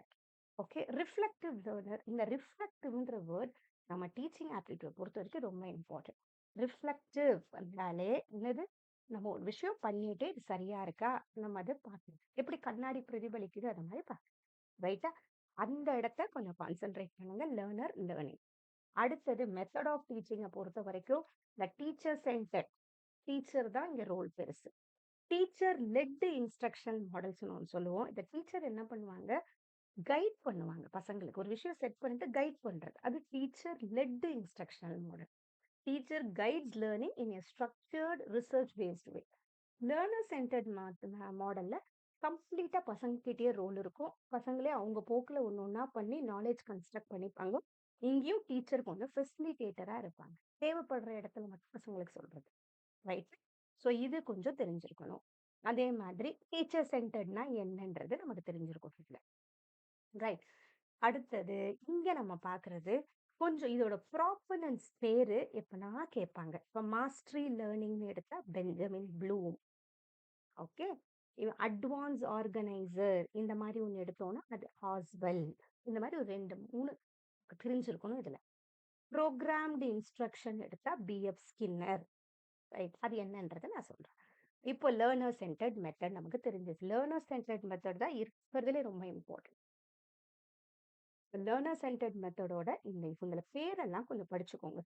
ஓகே. Reflective learner. இந்த ரிஃப்ளெக்டிவ்ன்ற வேர்ட் நம்ம டீச்சிங் ஆப்டிட்யூட் பொறுத்தவரைக்கும் ரொம்ப இம்பார்ட்டன்ட். ரிஃப்ளெக்டிவ் என்றாலே என்னது? நம்ம ஒரு விஷயம் பண்ணிட்டு இது சரியா இருக்கா? நம்ம அத பார்க்கணும். எப்படி கண்ணாடி பிரதிபலிக்குது அது மாரி பார்க்கணும். ரைட்டா? அந்த இடத்த கொஞ்சம் கான்சன்ட்ரேட் பண்ணுங்க. Learner, learning. அடுத்தது மெத்தட் ஆஃப் டீச்சிங்க பொறுத்தவரைக்கும், இந்த டீச்சர் சென்டர்ட். டீச்சர் தான் இங்க ரோல் பெருசு. டீச்சர் லெட் இன்ஸ்ட்ரக்ஷன் மாடல்ஸ்ன்னு ஒண்ணு சொல்லுவோம். இந்த டீச்சர் என்ன பண்ணுவாங்க? கைட் பண்ணுவாங்க பசங்களுக்கு. ஒரு விஷயம் செட் பண்ணிட்டு கைட் பண்றது. அது teacher let instructional model. Teacher guides learning இன் எ ஸ்ட்ரக்சர்ட் ரிசர்ச் பேஸ்ட் வே. லேர்னர் சென்டர்ட் மாடல்ல கம்ப்ளீட்டா பசங்ககிட்டயே ரோல் இருக்கும். பசங்களே அவங்க போக்குல ஒண்ணு ஒண்ணா பண்ணி நாலேட்ஜ் கன்ஸ்ட்ரக்ட் பண்ணிப்பாங்க. இங்கேயும் டீச்சர் கொஞ்சம் ஃபெசிலிட்டேட்டரா இருப்பாங்க. தேவைப்படுற இடத்துல மட்டும் பசங்களுக்கு சொல்றது. ரைட்? ஸோ இது கொஞ்சம் தெரிஞ்சிருக்கணும். அதே மாதிரி டீச்சர் சென்டர்ட்னா என்னன்றது நமக்கு தெரிஞ்சிருக்கும் இதுல. ரைட். அடுத்தது இங்க நம்ம பார்க்கிறது கொஞ்சம் இதோட ப்ராப்பர்னன்ஸ் பேரு எப்பனா கேட்பாங்க. இப்ப மாஸ்டரி லேர்னிங்னு எடுத்தா Benjamin Bloom. Okay. Advance organiser இந்த மாதிரி ஒண்ணு எடுத்தோம்னா அது ஹாஸ்வெல். இந்த மாதிரி ஒரு 2, 3 தெரிஞ்சிருக்கணும் இதுல. ப்ரோக்ராம்டு இன்ஸ்ட்ரக்ஷன் எடுத்தா பிஎஃப் ஸ்கின்னர். ரைட். அது என்னன்றதை நான் சொல்றேன். இப்போ லேர்னர் சென்டர்ட் மெத்தட் நமக்கு தெரிஞ்சிச்சு. லேர்னர் சென்டர்ட் மெத்தட் தான் இருக்கிறதுலே ரொம்ப இம்பார்ட்டன்ட். லேர்னர் சென்டர்ட் மெத்தடோட இவங்கள பேரெல்லாம் கொஞ்சம் படிச்சுக்கோங்க.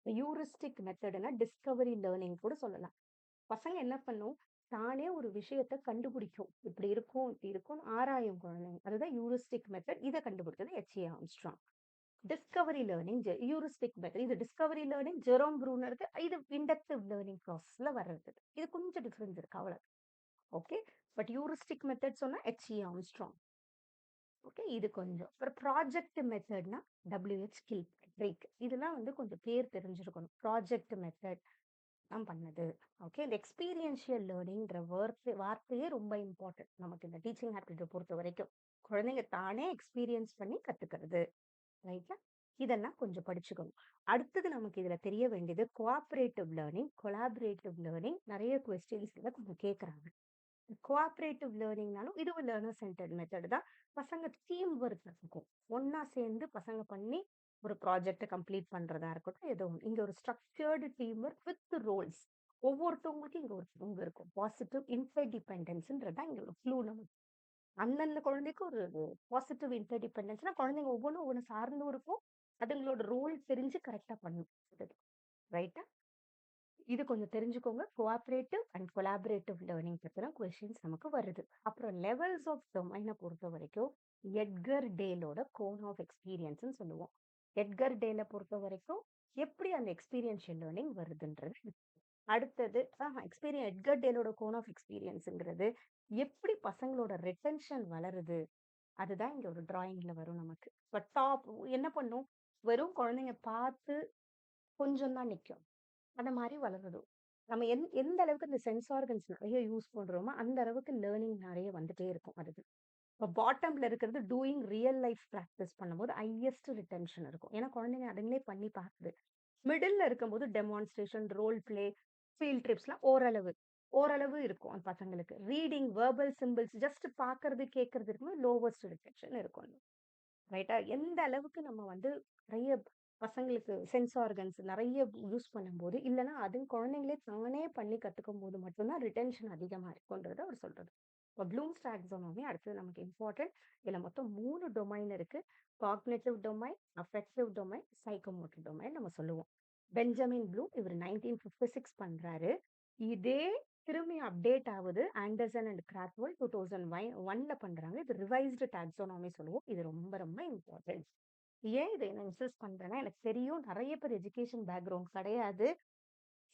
ஹியூரிஸ்டிக் மெத்தட்னா டிஸ்கவரி லேர்னிங் கூட சொல்லலாம். பசங்க என்ன பண்ணும்? தானே ஒரு விஷயத்த கண்டுபிடிக்கும். இப்படி இருக்கும், இப்படி இருக்கும்னு ஆராயும் குழந்தைங்க. அதுதான் ஹியூரிஸ்டிக் மெத்தட். இத கண்டுபிடிச்சது H A. Armstrong. Discovery learning, heuristic method. இது டிஸ்கவரி லேர்னிங், ஜெரோம் ப்ரூனருக்கு. இது இண்டக்டிவ் லேர்னிங் ப்ராசஸ்ல வர்றது. இது கொஞ்சம் டிஃபரன்ஸ் இருக்கு அவ்வளவு. ஓகே. பட் ஹியூரிஸ்டிக் மெத்தட் சொன்னா எச்.ஏ. ஆம்ஸ்ட்ராங். ஓகே. இது கொஞ்சம். அப்புறம் ப்ராஜெக்ட் மெத்தட்னா டபிள்யூ.எச். கில்பேட்ரிக். இதெல்லாம் கொஞ்சம் பேர் தெரிஞ்சிருக்கணும். ப்ராஜெக்ட் மெத்தட் தான் பண்ணது. ஓகே. இந்த எக்ஸ்பீரியன்ஷியல் லேர்னிங்ன்ற வார்த்தையே ரொம்ப இம்பார்ட்டன்ட் நமக்கு இந்த டீச்சிங் ஆப்டிட்யூட் பொறுத்த வரைக்கும். குழந்தைங்க தானே எக்ஸ்பீரியன்ஸ் பண்ணி கத்துக்கிறது. ரைட்டா? இதெல்லாம் கொஞ்சம் படிச்சுக்கணும். அடுத்தது நமக்கு இதுல தெரிய வேண்டியது கோஆப்பரேட்டிவ் லேர்னிங், கொலாபரேட்டிவ் லேர்னிங். நிறைய கொஸ்டின்ஸ்ல கொஞ்சம் கேட்கறாங்க. கோஆப்பரேட்டிவ் லேர்னிங்னாலும் இது ஒரு லேர்னர் சென்டர்ட் மெத்தட் தான். பசங்க டீம் ஒர்க் இருக்கும். ஒண்ணா சேர்ந்து பசங்க பண்ணி ஒரு ப்ராஜெக்ட்ட கம்ப்ளீட் பண்றதா இருக்கட்டும், ஏதோ ஒண்ணு. இங்க ஒரு structured team work with roles. ஒவ்வொருத்தவங்களுக்கும் இங்க ஒரு பங்கு இருக்கும். பாசிட்டிவ் இன்டர்டிபெண்டன்ஸ்ன்றது தான் இங்க ஒரு க்ளூ நமக்கு. அந்தந்த குழந்தைக்கு ஒரு பாசிட்டிவ் இன்டர்டிபெண்டன்ஸ்னா குழந்தைங்க ஒவ்வொன்னும் ஒவ்வொன்னு சார்ந்தும் இருக்கும். அதுங்களோட ரோல் தெரிஞ்சு கரெக்ட்டா பண்ணும். ரைட்டா? இது கொஞ்சம் தெரிஞ்சுக்கோங்க. கோஆப்பரேட்டிவ் அண்ட் கொலாபரேட்டிவ் லேர்னிங் பத்தின கொஸ்டின்ஸ் நமக்கு வருது. அப்புறம் லெவல்ஸ் ஆஃப் டொமைனை பொறுத்த வரைக்கும் எட்கர் டேலோட கோன் ஆஃப் எக்ஸ்பீரியன்ஸ்ன்னு சொல்லுவோம். எட்கர் டேல பொறுத்த வரைக்கும் எப்படி அந்த எக்ஸ்பீரியன்ஷியல் லேர்னிங் வருதுன்றது. அடுத்தது எட்கர் டேலோட கோன் ஆஃப் எக்ஸ்பீரியன்ஸ்ங்கிறது எப்படி பசங்களோட ரிட்டென்ஷன் வளருது. அதுதான் இங்க ஒரு டிராயிங்ல வரும் நமக்கு. இப்ப டாப் என்ன பண்ணும்? வெறும் குழந்தைங்க பார்த்து கொஞ்சம் தான் நிக்கும். அந்த மாரி வளருது. நம்ம எந்த அளவுக்கு இந்த சென்ஸ் ஆர்கன்ஸ் நெறைய யூஸ் பண்றோமோ, அந்த அளவுக்கு லேர்னிங் நெறைய வந்துட்டே இருக்கும் அதுக்கு. இப்ப பாட்டம்ல இருக்கிறது டூயிங் ரியல் லைஃப் பிராக்டிஸ் பண்ணும்போது ஹையஸ்ட் ரிட்டென்ஷன் இருக்கும். ஏன்னா குழந்தைங்க அதுங்களே பண்ணி பாக்குது. மிடில்ல இருக்கும்போது டெமான்ஸ்ட்ரேஷன், ரோல் பிளே, ஃபீல்ட் ட்ரிப்ஸ்லாம் ஓரளவு ஓரளவு இருக்கும் அந்த பசங்களுக்கு. ரீடிங், வெர்பல் சிம்பிள்ஸ் ஜஸ்ட் பாக்குறது, கேட்கறது இருக்கும்போது லோவஸ்ட் ரிட்டென்ஷன் இருக்கும். ரைட்டா? எந்த அளவுக்கு நம்ம நெறைய பசங்களுக்கு சென்ஸ் ஆர்கன்ஸ் நெறைய யூஸ் பண்ணும்போது, இல்லன்னா அதுவும் குழந்தைங்களே தானே பண்ணி கத்துக்கும்போது மட்டும் தான் ரிட்டென்ஷன் அதிகமா இருக்கும்ன்றத அவர் சொல்றது. இப்ப ப்ளூம்ஸ் டாக்ஸானமி அடுத்தது நமக்கு இம்பார்ட்டன்ட். இதுல மொத்தம் 3 டொமைன் இருக்கு. Cognitive domain, affective domain, psychomotor domain நம்ம சொல்லுவோம். பெஞ்சமின் ப்ளூம் இவர் 1956 பண்றாரு. இதே திரும்பி அப்டேட் ஆகுது. ஆண்டர்சன் அண்ட் கிராத்வோல் 2001ல பண்றாங்க. இது ரிவைஸ்டு டாக்ஸானமி சொல்லுவோம். இது ரொம்ப ரொம்ப இம்பார்ட்டன்ட். ஏன் இதை நான் இன்சிஸ்ட் பண்றேன்னா, எனக்கு தெரியும் நெறைய பேர் எஜுகேஷன் பேக்ரவுண்ட் கிடையாது.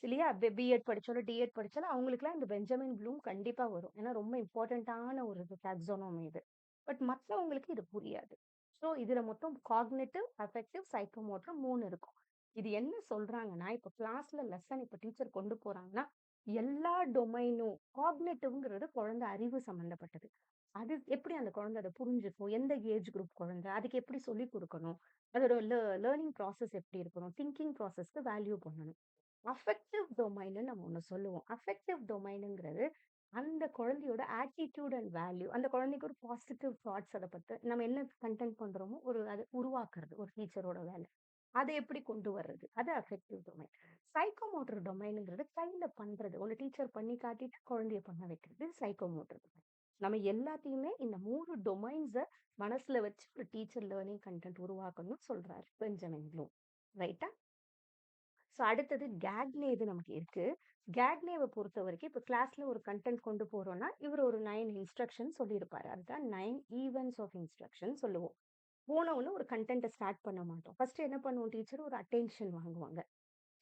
இல்லையா? பிஎட் படிச்சாலும், டிஎட் படிச்சாலும் அவங்களுக்குலாம் இந்த பெஞ்சமின் ப்ளூம் கண்டிப்பா வரும். ஏன்னா ரொம்ப இம்பார்ட்டன்ட்டான ஒரு டாக்ஸானமி இது. பட் மத்தவங்களுக்கு இது புரியாது. ஸோ இதுல மொத்தம் காக்னிட்டிவ், அஃபெக்டிவ், சைக்கோமோட்டர் 3 இருக்கும். இது என்ன சொல்றாங்கன்னா, இப்ப கிளாஸ்ல லெசன் இப்ப டீச்சர் கொண்டு போறாங்கன்னா, எல்லா டொமைனும் காக்னிட்டிவ்ங்கிறது குழந்தை அறிவு சம்மந்தப்பட்டது. அது எப்படி அந்த குழந்தை அத புரிஞ்சுக்கும்? எந்த ஏஜ் குரூப் குழந்தை? அதுக்கு எப்படி சொல்லிக் குடுக்கணும்? அதோட லேர்னிங் ப்ராசஸ் எப்படி இருக்கணும்? திங்கிங் ப்ராசஸ்க்கு வேல்யூ பண்ணணும். அஃபெக்டிவ் டொமைன்னு நம்ம ஒண்ணு சொல்லுவோம். அஃபெக்டிவ் டொமைனுங்கிறது அந்த குழந்தையோட ஆட்டிட்யூட் அண்ட் வேல்யூ. அந்த குழந்தைக்கு ஒரு பாசிட்டிவ் தாட்ஸ் அத பத்தி நம்ம என்ன கன்டென்ட் பண்றோமோ ஒரு அத உருவாக்குறது ஒரு டீச்சரோட வேலை. அத எப்படி கொண்டு வர்றது? அது அஃபெக்டிவ் டொமைன். சைக்கோமோட்டர் டொமைனுங்கிறது கையில பண்றது. ஒரு டீச்சர் பண்ணி காட்டிட்டு குழந்தைய பண்ண வைக்கிறது. Psychomotor domain. நம்ம எல்லாத்தையுமே இந்த 3 டொமைன்ஸ மனசுல வச்சு ஒரு டீச்சர் லேர்னிங் கன்டென்ட் உருவாக்கணும்னு சொல்றாரு பெஞ்சமின் ப்ளூம். ரைட்டா? ஸோ அடுத்தது கேக்னே இது நமக்கு இருக்கு. கேக்னேவ பொறுத்தவரைக்கும் இப்ப கிளாஸ்ல ஒரு கன்டென்ட் கொண்டு போறோம்னா, இவரு ஒரு 9 இன்ஸ்ட்ரக்ஷன் சொல்லியிருப்பாரு. அதுதான் 9 ஈவன்ட்ஸ் ஆஃப் இன்ஸ்ட்ரக்ஷன் சொல்லுவோம். போன உடனே ஒரு கன்டென்ட்ட ஸ்டார்ட் பண்ண மாட்டோம். ஃபர்ஸ்ட் என்ன பண்ணுவோம் டீச்சர் ஒரு அட்டென்ஷன் வாங்குவாங்க.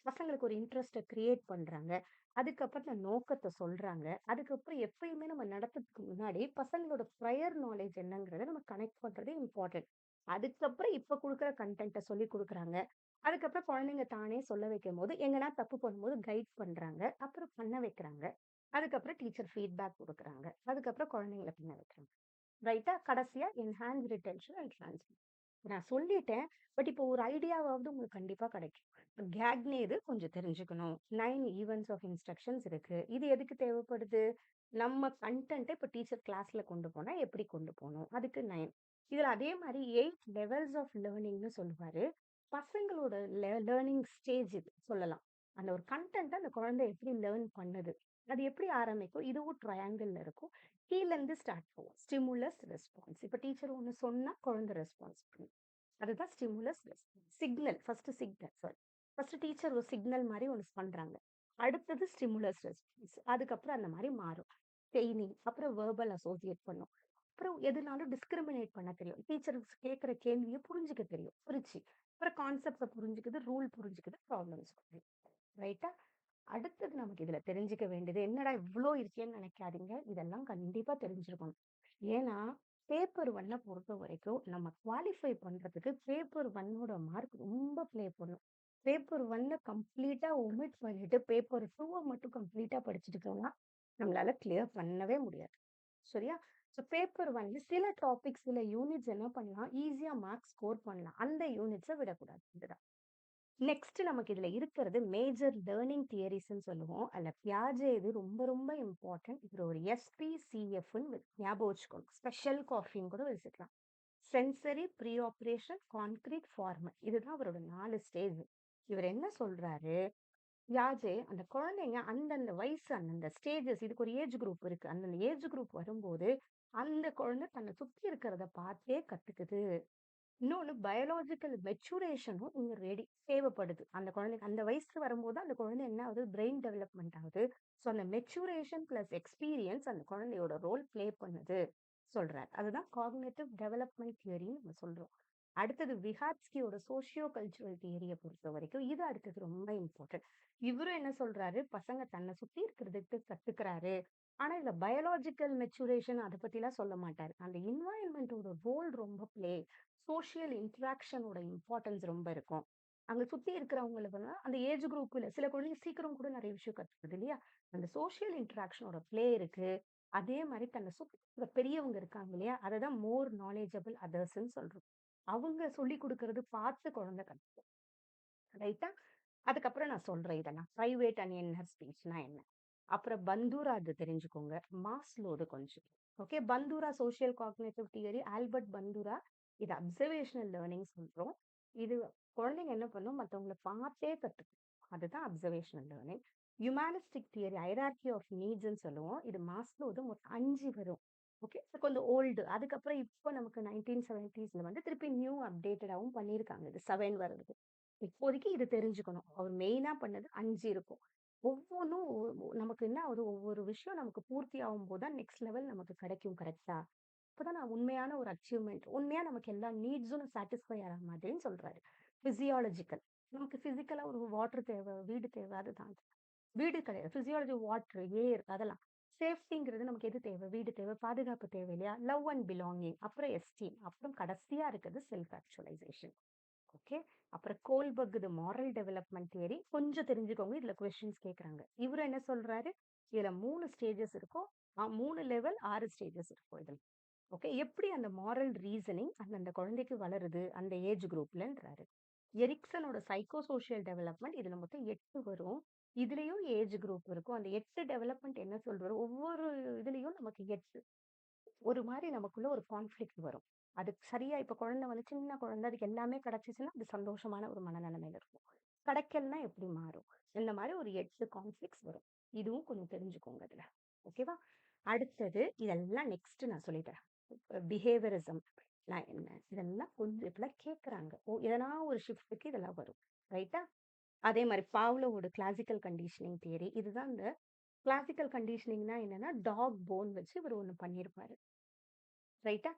பசங்களுக்கு ஒரு இன்ட்ரெஸ்ட்ட கிரியேட் பண்றாங்க. அதுக்கப்புறம் அந்த நோக்கத்த சொல்றாங்க. அதுக்கப்புறம் எப்பயுமே நம்ம நடத்துறதுக்கு முன்னாடி பசங்களோட ப்ரையர் நாலேட்ஜ் என்னங்கிறத நம்ம கனெக்ட் பண்றது இம்பார்ட்டன்ட். அதுக்கப்புறம் இப்ப குடுக்குற கன்டென்ட்ட சொல்லிக் குடுக்குறாங்க. அதுக்கப்புறம் குழந்தைங்க தானே சொல்ல வைக்கும்போது, எங்கனா தப்பு பண்ணும்போது கைட் பண்றாங்க. அப்புறம் பண்ண வைக்கிறாங்க. அதுக்கப்புறம் டீச்சர் ஃபீட்பேக் குடுக்குறாங்க. அதுக்கப்புறம் குழந்தைங்கள பண்ண வைக்கிறாங்க. ரைட்டா? கடைசியா என்ஹான்ஸ் ரிட்டென்ஷன் அண்ட் ட்ரான்ஸ்ஃபர். நான் சொல்லிட்டேன். பட் இப்போ ஒரு ஐடியாவாவது உங்களுக்கு கண்டிப்பா கிடைக்கும். கேக்னே இது கொஞ்சம் தெரிஞ்சுக்கணும். 9 ஈவன்ட்ஸ் ஆஃப் இன்ஸ்ட்ரக்ஷன்ஸ் இருக்கு. இது எதுக்கு தேவைப்படுது? நம்ம கன்டென்ட்ட இப்ப டீச்சர் கிளாஸ்ல கொண்டு போனா எப்படி கொண்டு போணும்? அதுக்கு 9. இதுல அதே மாரி 8 லெவல்ஸ் ஆஃப் லேர்னிங்ன்னு சொல்லுவாரு. பசங்களோட லேர்னிங் ஸ்டேஜ் இது சொல்லலாம். அந்த ஒரு கன்டென்ட்ட அந்த குழந்தை எப்படி லேர்ன் பண்ணுது? அது எப்படி ஆரம்பிக்கும்? இதுவும் ட்ரையாங்கிள்ல இருக்கும். கீழ இருந்து ஸ்டார்ட் போகும். Stimulus, response. இப்ப டீச்சர் ஒண்ணு சொன்னா குழந்தை ரெஸ்பான்ஸ் பண்ணும். அதுதான் stimulus, response. Signal first signal sorry. First teacher ஒரு சிக்னல் மாரி ஒண்ணு பண்றாங்க. அடுத்தது ஸ்டிமுலஸ், ரெஸ்பான்ஸ். அதுக்கப்புறம் அந்த மாரி மாறும். டெய்னிங் அப்புறம் வெர்பல் அசோசியேட் பண்ணும். அப்புறம் எதுனாலும் டிஸ்கிரிமினேட் பண்ண தெரியும். டீச்சர் கேட்கிற கேள்விய புரிஞ்சுக்க தெரியும். புரிச்சு. அப்புறம் கான்செப்ட்ட புரிஞ்சுக்குது, ரூல் புரிஞ்சுக்குது, ப்ராப்ளம் சால்விங். ரைட்டா? அடுத்தது நமக்கு இதுல தெரிஞ்சுக்க வேண்டியது, என்னடா இவ்ளோ இருக்கேன்னு நினைக்காதீங்க. இதெல்லாம் கண்டிப்பா தெரிஞ்சிருக்கணும். ஏன்னா, பேப்பர் 1 பொறுத்தவரைக்கும் நம்ம குவாலிஃபை பண்றதுக்கு பேப்பர் 1 மார்க் ரொம்ப ப்ளே பண்ணும். பேப்பர் 1 கம்ப்ளீட்டா ஒமிட் பண்ணிட்டு பேப்பர் 2 மட்டும் கம்ப்ளீட்டா படிச்சுட்டோம்னா, நம்மளால கிளியர் பண்ணவே முடியாது. சரியா? ஸோ பேப்பர் 1 சில டாபிக்ஸ், சில யூனிட்ஸ் என்ன பண்ணலாம், ஈஸியா மார்க் ஸ்கோர் பண்ணலாம். அந்த யூனிட்ஸ விடக்கூடாது. இதுதான். நெக்ஸ்ட் நமக்கு இதுல இருக்கிறது மேஜர் லேர்னிங் தியரிஸ்ன்னு சொல்லுவோம். அதுல பியாஜே இது ரொம்ப ரொம்ப இம்பார்ட்டன்ட். இதுல ஒரு SPCFன்னு ஞாபகம் வச்சுக்கணும். ஸ்பெஷல் காஃபின்னு கூட வச்சுக்கலாம். Sensory, pre operation, concrete, formal. இதுதான் அவரோட 4 ஸ்டேஜ். இவர் என்ன சொல்றாரு, பியாஜே அந்த குழந்தைங்க அந்தந்த வயசு, அந்தந்த ஸ்டேஜஸ் இதுக்கு ஒரு ஏஜ் குரூப் இருக்கு. அந்தந்த ஏஜ் குரூப் வரும்போது, அந்த குழந்தை தன்னை சுத்தி இருக்கிறத பார்த்தே கத்துக்குது. இன்னொன்னு பயாலாஜிக்கல் மெச்சூரேஷனும் இங்க தேவைப்படுது. அந்த குழந்தைக்கு அந்த வயசு வரும்போது அந்த குழந்தை என்ன ஆகுது? பிரெயின் டெவலப்மெண்ட் ஆகுது. ஸோ அந்த மெச்சூரேஷன் பிளஸ் எக்ஸ்பீரியன்ஸ் அந்த குழந்தையோட ரோல் ப்ளே பண்ணுது சொல்றாரு. அதுதான் காக்னிட்டிவ் டெவலப்மெண்ட் தியரின்னு நம்ம சொல்றோம். அடுத்தது விஹாட்ஸ்கியோட சோஷியோ கல்ச்சுரல் தியரிய பொறுத்த வரைக்கும் இது அடுத்தது ரொம்ப இம்பார்ட்டன்ட். இவரும் என்ன சொல்றாரு? பசங்க தன்னை சுத்தி இருக்கிறதுக்கு கத்துக்கிறாரு. ஆனா இதுல பயாலாஜிக்கல் மெச்சூரேஷன் அத பத்திலாம் சொல்ல மாட்டாரு. அந்த என்வாயன்மெண்டோட ரோல் ரொம்ப சோஷியல் இன்டராக்ஷனோட இம்பார்ட்டன்ஸ் ரொம்ப இருக்கும். அங்க சுத்தி இருக்கிறவங்களுக்கு அந்த ஏஜ் குரூப்ல சில குழந்தைங்க சீக்கிரம் கூட நிறைய விஷயம் கத்துக்குது இல்லையா? அந்த சோஷியல் இன்டராக்ஷனோட ப்ளே இருக்கு. அதே மாரி தன்னை சுத்தி இருக்கிற பெரியவங்க இருக்காங்க இல்லையா? அததான் மோர் நாலேஜபிள் அதர்ஸ்ன்னு சொல்றோம். அவங்க சொல்லிக் குடுக்கறது பார்த்து குழந்தை கத்துக்கும். ரைட்டா? அதுக்கப்புறம் நான் சொல்றேன் இதெல்லாம். பிரைவேட் அண்ட் இன்னர் ஸ்பீச்னா என்ன? அப்புறம் பந்தூரா அது தெரிஞ்சுக்கோங்க. மாஸ்லோது கொஞ்சம். Okay. Bandura social cognitive theory, Albert Bandura. இது அப்சர்வேஷனல் லேர்னிங் சொல்றோம். இது குழந்தைங்க என்ன பண்ணும்? மத்தவங்கள பார்த்தே கத்துக்கும். அதுதான் observational learning. Humanistic theory, hierarchy of நீட்ஸ்ன்னு சொல்லுவோம். இது மாஸ்லோது மொத்தம் 5 வரும். ஓகே. கொஞ்சம் ஓல்டு. அதுக்கப்புறம் இப்போ நமக்கு 1970ஸ்ல வந்து திருப்பி நியூ அப்டேட்டடாவும் பண்ணியிருக்காங்க. இது 7 வருது. இப்போதைக்கு இது தெரிஞ்சுக்கணும். அவர் மெயினா பண்ணது 5 இருக்கும். ஒவ்வொன்னும் நமக்கு என்ன ஆகுது, ஒவ்வொரு விஷயம் நமக்கு பூர்த்தி ஆகும்போது தான் நெக்ஸ்ட் லெவல் நமக்கு கிடைக்கும் கரெக்ட்டா? அப்பதான் நான் உண்மையான ஒரு அச்சீவ்மென்ட். உண்மையா நமக்கு எல்லா நீட்ஸும் சாட்டிஸ்ஃபை ஆற மாதிரின்னு சொல்றாரு. பிசியாலஜிக்கல். நமக்கு பிசிக்கலா ஒரு வாட்டர் தேவை, வீடு தேவை அதுதான். வீடு கிடையாது. பிசியாலஜி வாட்டர், ஏர் அதெல்லாம். சேஃப்டிங்கிறது நமக்கு எது தேவை? வீடு தேவை, பாதுகாப்பு தேவை இல்லையா? லவ் அண்ட் பிலாங்கிங், அப்புறம் எஸ்டீம், அப்புறம் கடைசியா இருக்கிறது செல்ஃப் ஆக்சுவலைசேஷன். ஓகே. அப்புறம் கோல்பர்க் இது மாரல் டெவலப்மென்ட் தியரி. கொஞ்சம் தெரிஞ்சுக்கோங்க. இதுல கொஸ்டின்ஸ் கேட்கறாங்க. இவரு என்ன சொல்றாரு? இதுல 3 ஸ்டேஜஸ் இருக்கும். 3 லெவல் 6 ஸ்டேஜஸ் இருக்கும் இதுல. ஓகே. எப்படி அந்த மாரல் ரீசனிங் அந்த குழந்தைக்கு வளருது அந்த ஏஜ் குரூப்லன்றாரு. எரிக்சனோட சைக்கோ சோசியல் டெவலப்மென்ட் இதுல மொத்தம் 8 வரும். இதுலயும் ஏஜ் குரூப் இருக்கும். அந்த 8 டெவலப்மென்ட் என்ன சொல்றாரு? ஒவ்வொரு இதுலயும் நமக்கு 8 ஒரு மாரி நமக்குள்ள ஒரு கான்ஃப்ளிக்ட் வரும். அதுக்கு சரியா இப்ப குழந்தை வந்து சின்ன குழந்தை அதுக்கு எல்லாமே கிடைச்சுச்சுன்னா, அது சந்தோஷமான ஒரு மனநிலைமையில இருக்கும். கிடைக்கலன்னா எப்படி மாறும்? இந்த மாரி ஒரு 8 கான்ஃப்ளிக்ட்ஸ் வரும். இதுவும் கொஞ்சம் தெரிஞ்சுக்கோங்க இதுல. ஓகேவா? அடுத்தது இதெல்லாம் நெக்ஸ்ட் நான் சொல்லி தரேன். பிஹேவியரிசம் நான் என்ன? இதெல்லாம் கொஞ்சம் இப்பலாம் கேட்கறாங்க. எதனா ஒரு ஷிஃப்ட்க்கு இதெல்லாம் வரும். ரைட்டா? அதே மாரி பாவ்லோவோட கிளாசிக்கல் கண்டிஷனிங் தியரி. இதுதான் இந்த கிளாசிக்கல் கண்டிஷனிங்னா என்னன்னா, டாக் போன் வச்சு இவரு ஒண்ணு பண்ணியிருப்பாரு. ரைட்டா?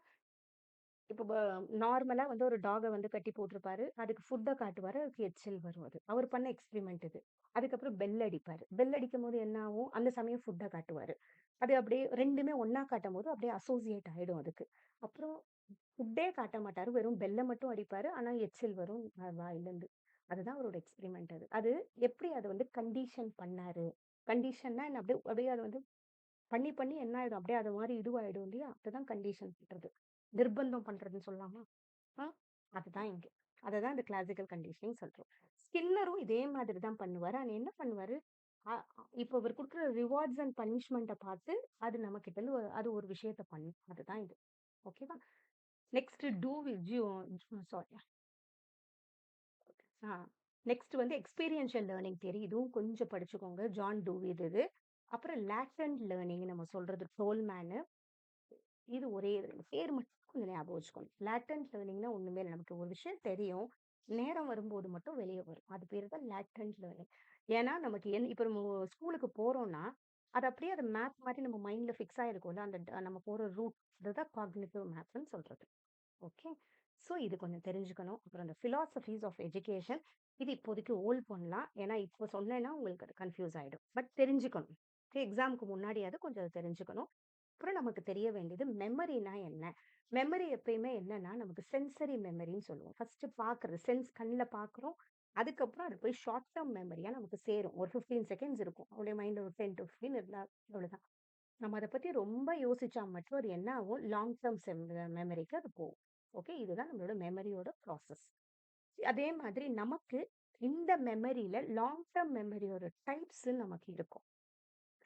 இப்ப நார்மலா வந்து ஒரு டாக வந்து கட்டி போட்டிருப்பாரு. அதுக்கு ஃபுட்ட காட்டுவாரு. அதுக்கு எச்சில் வரும் அது. அவர் பண்ண எக்ஸ்பெரிமெண்ட் இது. அதுக்கப்புறம் பெல் அடிப்பாரு. பெல் அடிக்கும்போது என்ன ஆகும்? அந்த சமயம் ஃபுட்ட காட்டுவாரு. அது அப்படியே 2மே ஒண்ணா காட்டும்போது அப்படியே அசோசியேட் ஆயிடும் அதுக்கு. அப்புறம் ஃபுட்டே காட்ட மாட்டாரு. வெறும் பெல்ல மட்டும் அடிப்பாரு. ஆனா எச்சில் வரும் வாயிலருந்து. அதுதான் அவரோட எக்ஸ்பெரிமெண்ட் அது. அது எப்படி அத வந்து கண்டிஷன் பண்ணாரு? கண்டிஷன்னா என்ன? அப்படியே அப்படியே அத வந்து பண்ணி, பண்ணி என்ன ஆயிடும்? அப்படியே அது மாரி இதுவாயிடும் இல்லையா? அதுதான் கண்டிஷன் பண்றது. நிர்பந்தம் பண்றதுன்னு சொல்லலாமா? ஆ அதுதான் இங்க. அததான் இந்த கிளாசிக்கல் கண்டிஷனிங் சொல்றோம். ஸ்கின்னரும் இதே மாதிரி தான் பண்ணுவாரு. ஆனா என்ன பண்ணுவாரு? அ இப்ப இவரு குடுக்குற ரிவார்ட்ஸ் அண்ட் பனிஷ்மென்ட்ட பார்த்து, அது நம்மகிட்ட இருந்து அது ஒரு விஷயத்த பண்ணும். அதுதான் இது. ஓகேவா? நெக்ஸ்ட் டூ வித் ஜூ சாரி. ஆ நெக்ஸ்ட் வந்து எக்ஸ்பீரியன்ஷியல் லேர்னிங் தியரி. இதுவும் கொஞ்சம் படிச்சுக்கோங்க. ஜான் டூவிது இது. அப்புறம் லேட்டன்ட் லேர்னிங் நம்ம சொல்றது டோல்மேன். இது ஒரே இது. பேர் மட்டும் கொஞ்சம் ஞாபகம் வச்சுக்கணும். லேட்டன்ட் லேர்னிங்னா ஒண்ணுமே இல்ல. நமக்கு ஒரு விஷயம் தெரியும். நேரம் வரும்போது மட்டும் வெளிய வரும். அது பேரு தான் லேட்டன்ட் லேர்னிங். ஏன்னா, நமக்கு இப்ப நம்ம ஸ்கூலுக்கு போறோம்னா, அது அப்படியே அது மேப் மாரி நம்ம மைண்ட்ல ஃபிக்ஸ் ஆயிருக்கும்ல. அந்த நம்ம போற ரூட் அதுதான் காக்னிட்டிவ் மேப்ன்னு சொல்றது. ஓகே. ஸோ இது கொஞ்சம் தெரிஞ்சுக்கணும். அப்புறம் அந்த பிலாசபிஸ் ஆஃப் எஜுகேஷன் இது இப்போதைக்கு ஹோல்ட் பண்ணலாம். ஏன்னா, இப்போ சொன்னேன்னா உங்களுக்கு அது கன்ஃப்யூஸ் ஆயிடும். பட் தெரிஞ்சுக்கணும். ஓகே. எக்ஸாம்க்கு முன்னாடியாவது கொஞ்சம் அத தெரிஞ்சுக்கணும். அப்புறம் நமக்கு தெரிய வேண்டியது மெமரினா என்ன? மெமரி எப்பயுமே என்னன்னா, நமக்கு சென்சரி மெமரின்னு சொல்லுவோம். ஃபர்ஸ்ட் பார்க்குறது கண்ல பார்க்குறோம். அதுக்கப்புறம் அது போய் ஷார்ட் டெர்ம் மெமரியா நமக்கு சேரும். ஒரு 15 செகண்ட்ஸ் இருக்கும். அப்படியே மைண்ட்ல ஒரு 10 டூ 15 இருந்தா அவ்வளோதான். நம்ம அத பத்தி ரொம்ப யோசிச்சா மட்டும் அது என்ன ஆகும்? லாங் டெர்ம் மெமரிக்கு அது போகும். ஓகே. இதுதான் நம்மளோட மெமரியோட ப்ராசஸ். அதே மாதிரி நமக்கு இந்த மெமரியில லாங் டெர்ம் மெமரியோட டைப்ஸ்ன்னு நமக்கு இருக்கும்.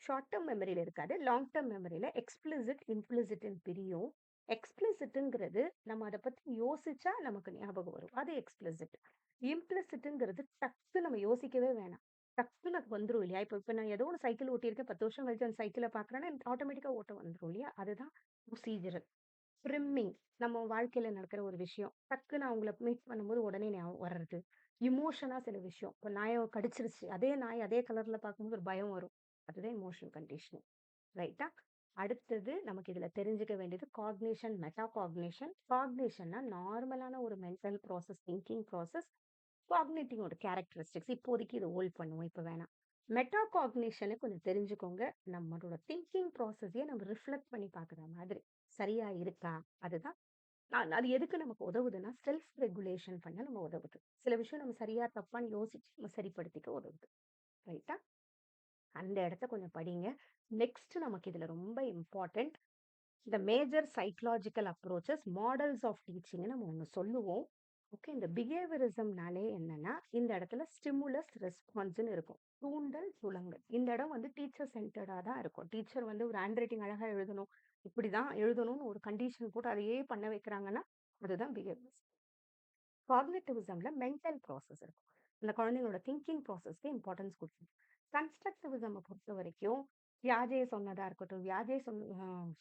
ஷார்ட் டெர்ம் மெமரியில இருக்காது. லாங் டெர்ம் மெமரியில எக்ஸ்பிளிசிட், இம்ப்ளிசிட்ன்னு பிரியும். எக்ஸ்பிளிசிட்ங்கிறது நம்ம அத பத்தி யோசிச்சா நமக்கு ஞாபகம் வரும். அது எக்ஸ்பிளிசிட். இம்ப்ளிசிட்ங்கிறது டக்குன்னு நம்ம யோசிக்கவே வேணாம். டக்குன்னு அது வந்துரும் இல்லையா? இப்ப நான் ஏதோ ஒரு சைக்கிள் ஓட்டியிருக்கேன். 10 வருஷம் கழிச்சு அந்த சைக்கிள பார்க்குறேன்னா, எனக்கு ஆட்டோமேட்டிக்கா ஓட்ட வந்துரும் இல்லையா? அதுதான் ப்ரொசீஜரல். ப்ரிம்மிங் நம்ம வாழ்க்கையில நடக்கிற ஒரு விஷயம். டக்குன்னு அவங்கள மீட் பண்ணும்போது உடனே ஞாபகம் வர்றது. இமோஷனா சில விஷயம். இப்ப நாய கடிச்சிருச்சு. அதே நாய் அதே கலர்ல பார்க்கும்போது ஒரு பயம் வரும். அதுதான் எமோஷனல் கண்டிஷனிங். ரைட்டா? அடுத்தது நமக்கு இதுல தெரிஞ்சுக்க வேண்டியது காக்னிஷன், மெட்டா காக்னிஷன். காக்னிஷன்னா நார்மலான ஒரு மென்டல் ப்ராசஸ், திங்கிங் ப்ராசஸ். காக்னிட்டிவோட கேரக்டரிஸ்டிக்ஸ். இப்போதைக்கு இத ஹோல்ட் பண்ணுவோம். இப்ப வேணாம். மெட்டா காக்னிஷன கொஞ்சம் தெரிஞ்சுக்கோங்க. நம்மளோட திங்கிங் ப்ராசஸையே நம்ம ரிஃப்ளெக்ட் பண்ணி பார்க்குற மாதிரி. சரியா இருக்கா? அதுதான் அது எதுக்கு நமக்கு உதவுதுன்னா, செல்ஃப் ரெகுலேஷன் பண்ண நம்ம உதவுது. சில விஷயம் நம்ம சரியா, தப்பான்னு யோசிச்சு நம்ம சரிப்படுத்திக்க உதவுது. ரைட்டா? அந்த இடத்த கொஞ்சம் படிங்க. நெக்ஸ்ட் நமக்கு இதுல ரொம்ப இம்பார்ட்டன்ட் இந்த major psychological approaches, models of டீச்சிங்ன்னு நம்ம ஒண்ணு சொல்லுவோம். ஓகே. இந்த பிஹேவியரிசம்னாலே என்னன்னா, இந்த இடத்துல ஸ்டிமுலஸ், ரெஸ்பான்ஸ்ன்னு இருக்கும். தூண்டல், துலங்கல். இந்த இடம் வந்து டீச்சர் சென்டர்டா தான் இருக்கும். டீச்சர் வந்து ஒரு ஹேண்ட் ரைட்டிங் அழகா எழுதணும். இப்படிதான் எழுதணும்னு ஒரு கண்டிஷன் போட்டு அதையே பண்ண வைக்கிறாங்கன்னா, அதுதான் பிஹேவியரிசம். காக்னிட்டிவிசம்ல மென்டல் ப்ராசஸ் இருக்கும். அந்த குழந்தைங்களோட திங்கிங் ப்ராசஸ்க்கு இம்பார்ட்டன்ஸ் குடுக்கணும். கன்ஸ்ட்ரக்டிவிசம பொறுத்தவரைக்கும், பியாஜே சொன்னதா இருக்கட்டும்,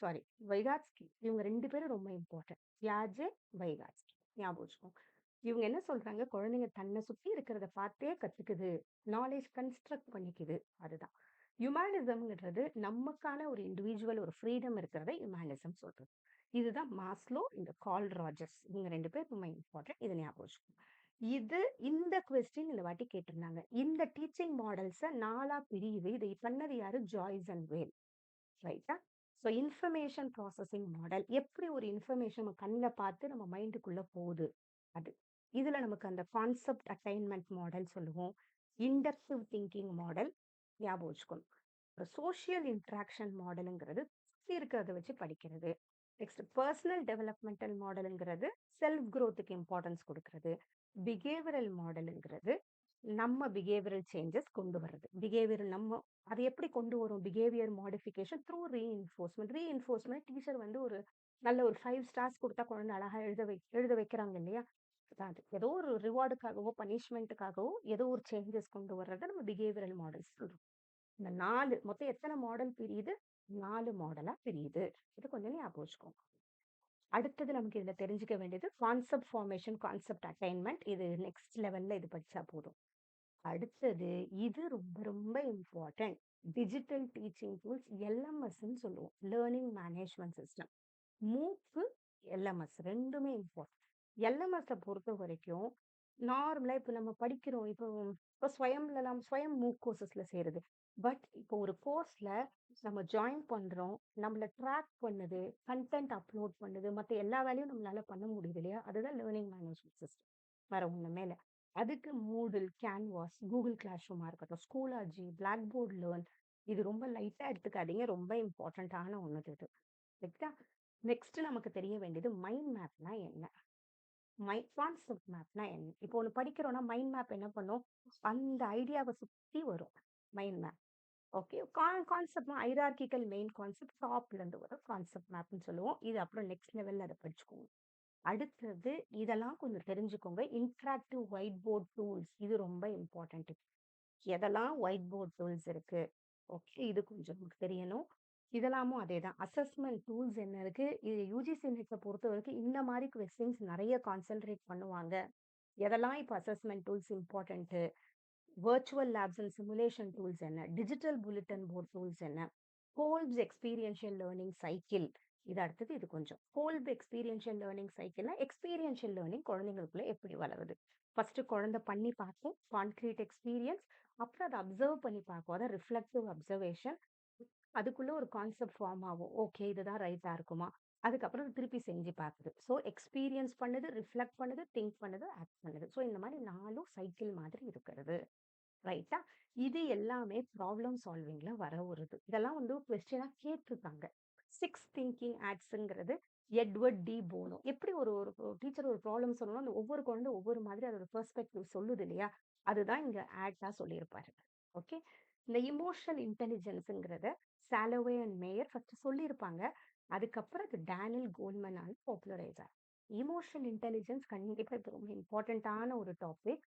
சாரி வைகாட்ஸ்கி இவங்க 2 பேரும் ரொம்ப இம்பார்ட்டன்ட். பியாஜே, வைகாட்ஸ்கி ஞாபகம் வச்சுக்கோங்க. இவங்க என்ன சொல்றாங்க, குழந்தைங்க தன்னை சுத்தி இருக்கிறத பார்த்தே கத்துக்குது. Knowledge construct பண்ணிக்குது. அதுதான். ஹியூமனிசம்ங்கிறது நமக்கான ஒரு இண்டிவிஜுவல் ஒரு ஃப்ரீடம் இருக்கிறத ஹியூமனிசம் சொல்றது. இதுதான் மாஸ்லோ, இந்த கார்ல் ராஜர்ஸ். இவங்க 2 பேர் ரொம்ப இம்பார்ட்டன்ட். இத ஞாபகம் வச்சுக்கோங்க. இது இந்த கொஸ்டின் இந்த வாட்டி கேட்டிருந்தாங்க. இந்த டீச்சிங் மாடல்ஸ 4ஆ பிரியுது. இதை பண்ணது யாரு? ஜாய்ஸ் அண்ட் வேல். ரைட்டா? So information processing model. எப்படி ஒரு இன்ஃபர்மேஷன் நம்ம கண்ல பார்த்து நம்ம மைண்டுக்குள்ள போகுது. அது. இதுல நமக்கு அந்த கான்செப்ட் அட்டைன்மென்ட் மாடல் சொல்லுவோம். இண்டக்டிவ் திங்கிங் மாடல் ஞாபகம் வச்சுக்கணும். சோசியல் இன்டராக்ஷன் மாடலுங்கிறது சுத்தி இருக்கிறத வச்சு படிக்கிறது. நெக்ஸ்ட் பர்சனல் டெவலப்மெண்டல் மாடலுங்கிறது செல்ஃப் குரோத்துக்கு இம்பார்ட்டன்ஸ் கொடுக்கிறது. பிஹேவியரல் மாடலுங்கிறது நம்ம பிஹேவியரல் சேஞ்சஸ் கொண்டு வர்றது. பிஹேவியரல் நம்ம அதை எப்படி கொண்டு வரும்? Behaviour modification through reinforcement. Reinforcement teacher வந்து ஒரு நல்ல ஒரு 5 ஸ்டார்ஸ் குடுத்தா குழந்தை அழகா எழுத வைக்கிறாங்க இல்லையா? அதான் அது. ஏதோ ஒரு ரிவார்டுக்காகவோ, பனிஷ்மென்ட்டுக்காகவோ ஏதோ ஒரு சேஞ்சஸ் கொண்டு வர்றத நம்ம பிஹேவியரல் மாடல்ஸ் சொல்றோம். இந்த 4 மொத்தம் எத்தன மாடல் பிரியுது? 4 மாடலா பிரியுது. இது கொஞ்சம் ஞாபகம் வச்சுக்கோங்க. அடுத்தது நமக்கு இதுல தெரிஞ்சுக்க வேண்டியது கான்செப்ட் ஃபார்மேஷன், கான்செப்ட் அட்டைன்மென்ட். இது நெக்ஸ்ட் லெவல்ல இது படிச்சா போதும். அடுத்தது இது ரொம்ப ரொம்ப இம்பார்ட்டன்ட். டிஜிட்டல் டீச்சிங் டூல்ஸ் எல்எம்எஸ்ன்னு சொல்லுவோம். Learning management system. மூக்கு, எல்எம்எஸ் 2மே இம்பார்ட்டன்ட். எல்எம்எஸ்ஸ பொறுத்தவரைக்கும், நார்மலா இப்ப நம்ம படிக்கிறோம். இப்போ ஸ்வயம்லலாம் ஸ்வயம் மூக் கோர்சஸ்ல சேருது. பட் இப்போ ஒரு கோர்ஸ்ல நம்ம ஜாயின் பண்றோம். நம்மள ட்ராக் பண்ணுது, கன்டென்ட் அப்லோட் பண்ணுது. மத்த எல்லா வேலையும் நம்மளால பண்ண முடியுது இல்லையா? அதுதான் லேர்னிங் மேனேஜ்மென்ட் சிஸ்டம். வேற ஒண்ணுமே இல்ல. அதுக்கு Moodle, Canvas, Google Classroom-ஆ இருக்கட்டும், Schoology, Blackboard Learn இது ரொம்ப லைட்டா எடுத்துக்காதீங்க. ரொம்ப இம்பார்ட்டன்ட்டான ஒண்ணு இது. ரைட்டா? நெக்ஸ்ட் நமக்கு தெரிய வேண்டியது மைண்ட் மேப்னா என்ன? கான்செப்ட் மேப்னா என்ன? இப்போ ஒண்ணு படிக்கிறோம்னா மைண்ட் மேப் என்ன பண்ணும்? அந்த ஐடியாவ சுத்தி வரும். Mind map. ஓகே. கான்செப்ட்னா ஹைரார்ச்சிக்கல் மெயின் கான்செப்ட் டாப்ல இருந்து வரும். கான்செப்ட் மேப்ன்னு சொல்லுவோம். இது அப்புறம் நெக்ஸ்ட் லெவல்ல அத படிச்சுக்குவோம். அடுத்தது இதெல்லாம் கொஞ்சம் தெரிஞ்சுக்கோங்க. இன்டராக்டிவ் ஒயிட் போர்ட் டூல்ஸ் இது ரொம்ப இம்பார்ட்டன்ட். எதெல்லாம் ஒயிட் போர்ட் டூல்ஸ் இருக்கு? ஓகே. இது கொஞ்சம் நமக்கு தெரியணும். இதெல்லாமும் அதேதான். அசஸ்மென்ட் டூல்ஸ் என்ன இருக்கு? இது யுஜிசி நெட்ட பொறுத்தவரைக்கும் இந்த மாரி கொஸ்டின்ஸ் நெறைய கான்சன்ட்ரேட் பண்ணுவாங்க. எதெல்லாம் இப்ப assessment tools important? Virtual labs and simulation tools என்ன? டிஜிட்டல் புல்லட்டின் போர்ட் டூல்ஸ் என்ன? Kolb's experiential learning cycle. இது அடுத்தது இது கொஞ்சம். கோல்ப் எக்ஸ்பீரியன்ஷியல் லேர்னிங் சைக்கிள்னா, எக்ஸ்பீரியன்ஷியல் லேர்னிங் குழந்தைங்களுக்குள்ள எப்படி வளருது? ஃபர்ஸ்ட் குழந்தை பண்ணி பார்க்கும். Concrete experience. அப்புறம் அத அப்சர்வ் பண்ணி பார்க்கும். அதான் ரிஃப்ளெக்டிவ் அப்சர்வேஷன். அதுக்குள்ள ஒரு கான்செப்ட் ஃபார்ம் ஆகும். ஓகே. இதுதான் ரைட்டா இருக்குமா? அதுக்கப்புறம் அத திருப்பி செஞ்சு பார்க்குது. ஸோ எக்ஸ்பீரியன்ஸ் பண்ணுது, ரிஃப்ளெக்ட் பண்ணுது, திங்க் பண்ணுது, ஆக்ட் பண்ணுது. ஸோ இந்த மாரி 4ம் சைக்கிள் மாதிரி இருக்கிறது. ரைட்டா? இது எல்லாமே ப்ராப்ளம் சால்விங்ல வர வருது. இதெல்லாம் வந்து கொஸ்டினா கேட்டிருக்காங்க. 6 திங்கிங் ஆக்ட்ஸ்ங்கிறது எட்வர்ட் டி போனோ. எப்படி ஒரு ஒரு டீச்சர் ஒரு ப்ராப்ளம் சொல்லணும்னா, அந்த ஒவ்வொரு குழந்தை ஒவ்வொரு மாதிரி அதோட பெர்ஸ்பெக்டிவ் சொல்லுது இல்லையா? அதுதான் இங்க ஆக்ட்டா சொல்லியிருப்பாரு. ஓகே. இந்த இமோஷனல் இன்டெலிஜென்ஸ்ங்கிறத சாலோவே அண்ட் மேயர் ஃபர்ஸ்ட் சொல்லியிருப்பாங்க. அதுக்கப்புறம் அது டேனியல் கோல்மனால பாப்புலரைஸ் ஆச்சு. இமோஷனல் இன்டெலிஜென்ஸ் கண்டிப்பா இது ரொம்ப இம்பார்ட்டன்ட்டான ஒரு டாபிக்.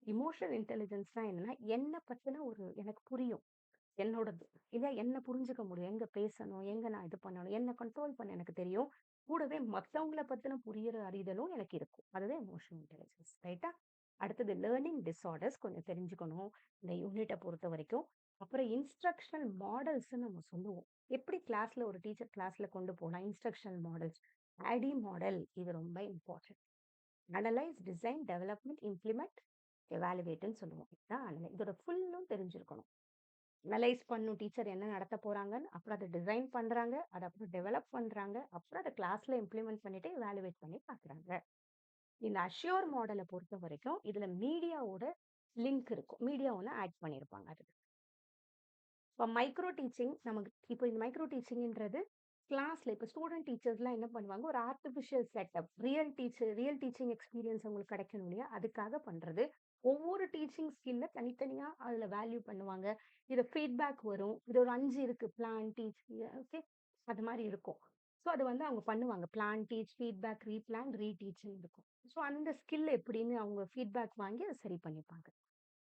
இமோஷனல் இன்டெலிஜென்ஸ்னா என்னன்னா, என்ன பத்தின ஒரு எனக்கு புரியும். என்னோடது. இல்ல என்ன புரிஞ்சுக்க முடியும். எங்க பேசணும், எங்க நான் இது பண்ணணும், என்ன கண்ட்ரோல் பண்ண எனக்கு தெரியும். கூடவே மத்தவங்கள பத்தின புரியிற அறிதலும் எனக்கு இருக்கும். அதுதான் எமோஷனல் இன்டெலிஜென்ஸ். ரைட்டா? அடுத்தது லேர்னிங் டிஸார்டர்ஸ் கொஞ்சம் தெரிஞ்சுக்கணும். இந்த யூனிட்ட பொறுத்தவரைக்கும். அப்புறம் இன்ஸ்ட்ரக்ஷனல் மாடல்ஸ்ன்னு நம்ம சொல்லுவோம். எப்படி கிளாஸ்ல ஒரு டீச்சர் கிளாஸ்ல கொண்டு போலாம். Instructional models. ADDIE மாடல் இது ரொம்ப important. Analyse, design, development, implement, எவாலுவேட்ன்னு சொல்லுவோம். இதான் இதோட ஃபுல்லும் தெரிஞ்சிருக்கணும். அனலைஸ் பண்ணும் டீச்சர் என்ன நடத்த போறாங்கன்னு, அப்புறம் அத டிசைன் பண்றாங்க. அத அப்புறம் டெவலப் பண்றாங்க. அப்புறம் அத கிளாஸ்ல இம்ப்ளிமெண்ட் பண்ணிட்டு எவாலுவேட் பண்ணி பார்க்குறாங்க. இந்த அஷ்யூர் மாடல பொறுத்தவரைக்கும், இதுல மீடியாவோட லிங்க் இருக்கும். மீடியா ஒண்ணு ஆட் பண்ணியிருப்பாங்க அதுக்கு. இப்ப மைக்ரோ டீச்சிங் நமக்கு இப்போ இந்த மைக்ரோ டீச்சிங்ன்றது கிளாஸ்ல இப்ப ஸ்டூடெண்ட் டீச்சர்ஸ்லாம் என்ன பண்ணுவாங்க, ஒரு artificial setup real teaching experience அவங்களுக்கு கிடைக்கணும் இல்லையா? அதுக்காக பண்றது. ஒவ்வொரு டீச்சிங் ஸ்கில்ல தனித்தனியா அதுல வேல்யூ பண்ணுவாங்க. இது ஃபீட்பேக் வரும். இது ஒரு 5 இருக்கு. Plan, teach, okay. அது மாரி இருக்கும். ஸோ அது வந்து அவங்க பண்ணுவாங்க. பிளான், டீச், ஃபீட்பேக், ரீபிளான், ரீடீச்ன்னு இருக்கும். ஸோ அந்த ஸ்கில் எப்படின்னு அவங்க ஃபீட்பேக் வாங்கி அத சரி பண்ணிப்பாங்க.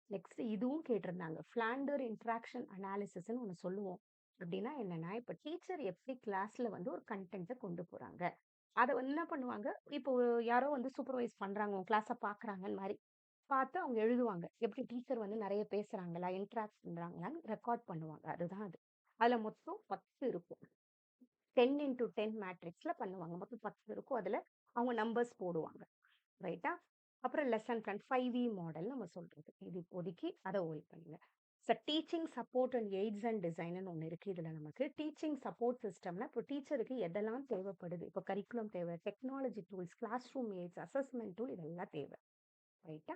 நெக்ஸ்ட் இதுவும் கேட்டிருந்தாங்க. ஃபிளாண்டர் இன்டராக்ஷன் அனாலிசிஸ்ன்னு ஒண்ணு சொல்லுவோம். அப்படின்னா என்னன்னா, இப்ப டீச்சர் எப்படி கிளாஸ்ல வந்து ஒரு கன்டென்ட்ட கொண்டு போறாங்க. அத வந்து என்ன பண்ணுவாங்க, இப்போ யாரோ வந்து சூப்பர்வைஸ் பண்றாங்க, உங்க கிளாஸ பார்க்குறாங்கன்னு மாரி. பார்த்து அவங்க எழுதுவாங்க. எப்படி டீச்சர் வந்து நெறைய பேசுறாங்களா, இன்டராக்ட் பண்றாங்களான்னு ரெக்கார்ட் பண்ணுவாங்க. அதுதான் அது. அதுல மொத்தம் 10 இருக்கும். 10 இன்டூ 10 மேட்ரிக்ஸ்ல பண்ணுவாங்க. மொத்தம் 10 இருக்கும். அதுல அவங்க நம்பர்ஸ் போடுவாங்க. ரைட்டா? அப்புறம் லெசன் பிளான் 5 மாடல் நம்ம சொல்றது. இது இப்போதைக்கு அத ஹோல்ட் பண்ணுங்க. Teaching support and AIDS and டிசைன்னு ஒண்ணு இருக்கு இதுல நமக்கு. டீச்சிங் சப்போர்ட் சிஸ்டம்னா இப்போ டீச்சருக்கு எதெல்லாம் தேவைப்படுது? இப்போ கரிக்குலம் தேவை, technology tools, class room aids, assessment tool இதெல்லாம் தேவை. ரைட்டா?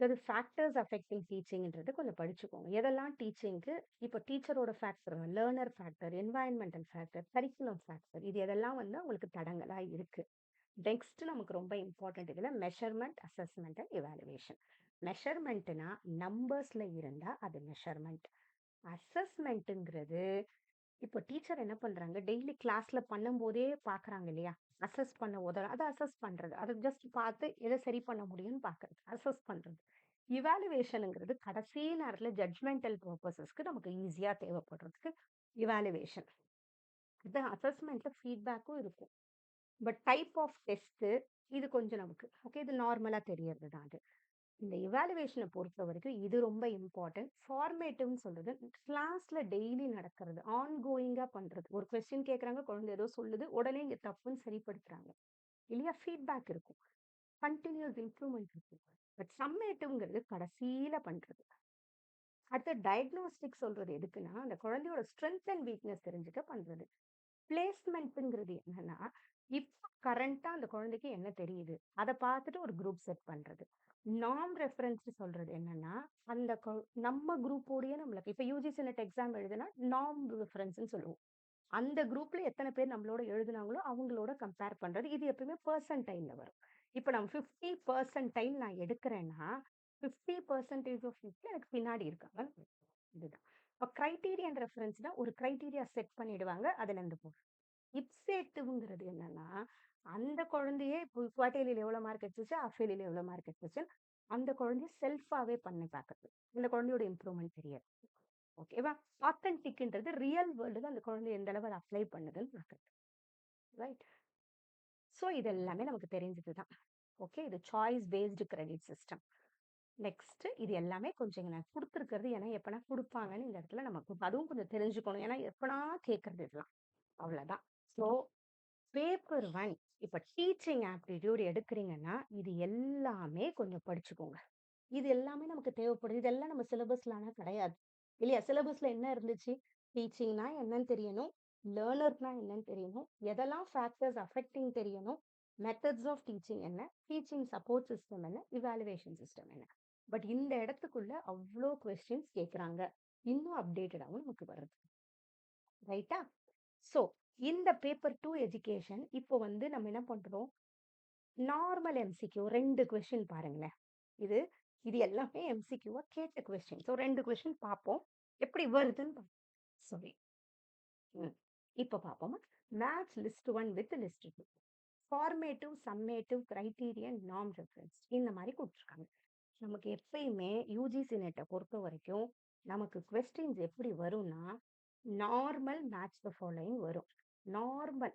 அதாவது ஃபேக்டர்ஸ் அஃபெக்டிங் டீச்சிங்ன்றது கொஞ்சம் படிச்சுக்கோங்க. எதெல்லாம் டீச்சிங்க்கு இப்போ டீச்சரோட factor, learner factor, environmental factor, curriculum factor இது எதெல்லாம் வந்து உங்களுக்கு தடங்கலா இருக்கு. நெக்ஸ்ட் நமக்கு ரொம்ப இம்பார்ட்டன்ட் இதுல மெஷர்மென்ட், அசஸ்மென்ட் அண்ட் எவாலுவேஷன். மெஷர்மென்ட்னா நம்பர்ஸ்ல இருந்தா அது மெஷர்மென்ட். அசஸ்மென்ட்ங்கிறது இப்போ டீச்சர் என்ன பண்றாங்க, டெய்லி கிளாஸ்ல பண்ணும்போதே பார்க்குறாங்க இல்லையா? அசஸ் பண்ண அத அசஸ் பண்றது. அத ஜஸ்ட் பார்த்து எத சரி பண்ண முடியும்னு பார்க்கறது. அசஸ் பண்றது. இவாலுவேஷன்ங்கிறது கடைசி நேரத்துல ஜட்ஜ்மெண்டல் பர்ப்பஸஸ்க்கு நமக்கு ஈஸியா தேவைப்படுறதுக்கு இவாலுவேஷன். இது அசஸ்மென்ட்ல ஃபீட்பேக்கும் இருக்கும். பட் டைப் ஆஃப் டெஸ்ட் இது கொஞ்சம் நமக்கு ஓகே இது நார்மலா தெரியறது தான் அது. இந்த இவாலுவேஷனை பொறுத்த வரைக்கும் இது ரொம்ப இம்பார்ட்டன்ட். ஃபார்மேட்டிவ்னு சொல்றது கிளாஸ்ல டெய்லி நடக்கிறது, ஆன்கோயிங்கா பண்றது. ஒரு கொஸ்டின் கேட்கறாங்க, குழந்தை ஏதோ சொல்லுது, உடனே இங்க தப்புன்னு சரிப்படுத்துறாங்க இல்லையா? ஃபீட்பேக் இருக்கும், கண்டினியூஸ் இம்ப்ரூவ்மெண்ட் இருக்கும். பட் சம்மேட்டிவ்ங்கிறது கடைசியில பண்றது. அடுத்து டயக்னோஸ்டிக் சொல்றது எதுக்குன்னா, அந்த குழந்தையோட ஸ்ட்ரென்த் அண்ட் வீக்னஸ் தெரிஞ்சுக்க பண்றது. பிளேஸ்மெண்ட்ங்கிறது என்னன்னா, இப்ப கரண்ட்டா அந்த குழந்தைக்கு என்ன தெரியுது? அத பார்த்துட்டு ஒரு குரூப் செட் பண்றது. நார்ம் ரெஃபரன்ஸ் சொல்றது என்னன்னா, அந்த நம்ம குரூப்போடயே நம்மளுக்கு இப்ப யுஜிசி நெட் எக்ஸாம் எழுதுனா நார்ம் ரெஃபரன்ஸ்ன்னு சொல்லுவோம். அந்த குரூப்ல எத்தன பேர் நம்மளோட எழுதுனாங்களோ, அவங்களோட கம்பேர் பண்றது. இது எப்பவுமே பெர்சன்டைல்ல வரும். இப்ப நம்ம 50 பெர்சன்டைல் நான் எடுக்கிறேன்னா, 50% ஆஃப் பீப்பிள் எனக்கு பின்னாடி இருக்காங்க. இதுதான். இப்ப கிரைட்டீரியன் ரெஃபரன்ஸ்னா ஒரு கிரைட்டீரியா செட் பண்ணிடுவாங்க. அதுலருந்து போகும். இப்சேட்டிவ்ங்கிறது என்னன்னா, அந்த குழந்தையே இப்போ குவார்டர்லில எவ்வளோ மார்க் எடுத்துச்சு, ஹால்ஃப் இயர்லில எவ்வளோ மார்க் எடுத்துச்சு, அந்த குழந்தைய செல்ஃபாவே பண்ணி பார்க்குறது. இந்த குழந்தையோட இம்ப்ரூவ்மெண்ட் தெரியாது. ஓகேவா? ஆத்தென்டிக்ன்றது ரியல் வேர்ல்டுல அந்த குழந்தை எந்த அளவு அத அப்ளை பண்ணுதுன்னு பார்க்குறது. ரைட்? ஸோ இது எல்லாமே நமக்கு தெரிஞ்சது தான். ஓகே. இது choice based credit system. Next இது எல்லாமே கொஞ்சம் இங்க நான் குடுத்துருக்கிறது ஏன்னா எப்பனா குடுப்பாங்கன்னு இந்த இடத்துல நமக்கு அதுவும் கொஞ்சம் தெரிஞ்சுக்கணும். ஏன்னா எப்பனா கேட்கறது இதெல்லாம். அவ்வளோதான். ஸோ பேப்பர் 1 இப்ப டீச்சிங் ஆப்டிட்யூட் எடுக்கிறீங்கன்னா, இது எல்லாமே கொஞ்சம் படிச்சுக்கோங்க. இது எல்லாமே நமக்கு தேவைப்படுது. இதெல்லாம் நம்ம சிலபஸ்ல ஆனா கிடையாது. இல்லையா? சிலபஸ்ல என்ன இருந்துச்சு? டீச்சிங்னா என்னன்னு தெரியணும். லேர்னர்ஸ்னா என்னன்னு தெரியணும். எதெல்லாம் ஃபேக்டர்ஸ் அஃபெக்டிங் தெரியணும். மெத்தட்ஸ் ஆஃப் டீச்சிங் என்ன? டீச்சிங் சப்போர்ட் சிஸ்டம் என்ன? இவாலுவேஷன் சிஸ்டம் என்ன? பட் இந்த இடத்துக்குள்ள அவ்ளோ கொஸ்டின்ஸ் கேட்குறாங்க. இன்னும் அப்டேட்டடாவும் நமக்கு வருது. ரைட்டா? ஸோ இந்த பேப்பர் 2 எஜுகேஷன் இப்போ வந்து நம்ம என்ன பண்றோம்? நார்மல் எம்சிக்யூ 2 கொஸ்டின் பாருங்களேன். இது இது எல்லாமே எம்சிக்யூவா கேட்ட கொஸ்டின். ஸோ 2 கொஸ்டின் பார்ப்போம். எப்படி வருதுன்னு சாரி. இப்ப பார்ப்போமா? Match list 1 with list 2. Formative, summative, criterion, norm reference இந்த மாரி குடுத்துருக்காங்க. நமக்கு எப்பயுமே யுஜிசி நெட்ட பொறுத்தவரைக்கும், நமக்கு கொஸ்டின்ஸ் எப்படி வரும்னா, நார்மல் மேட்ச் த ஃபாலோயிங் வரும். நார்மல்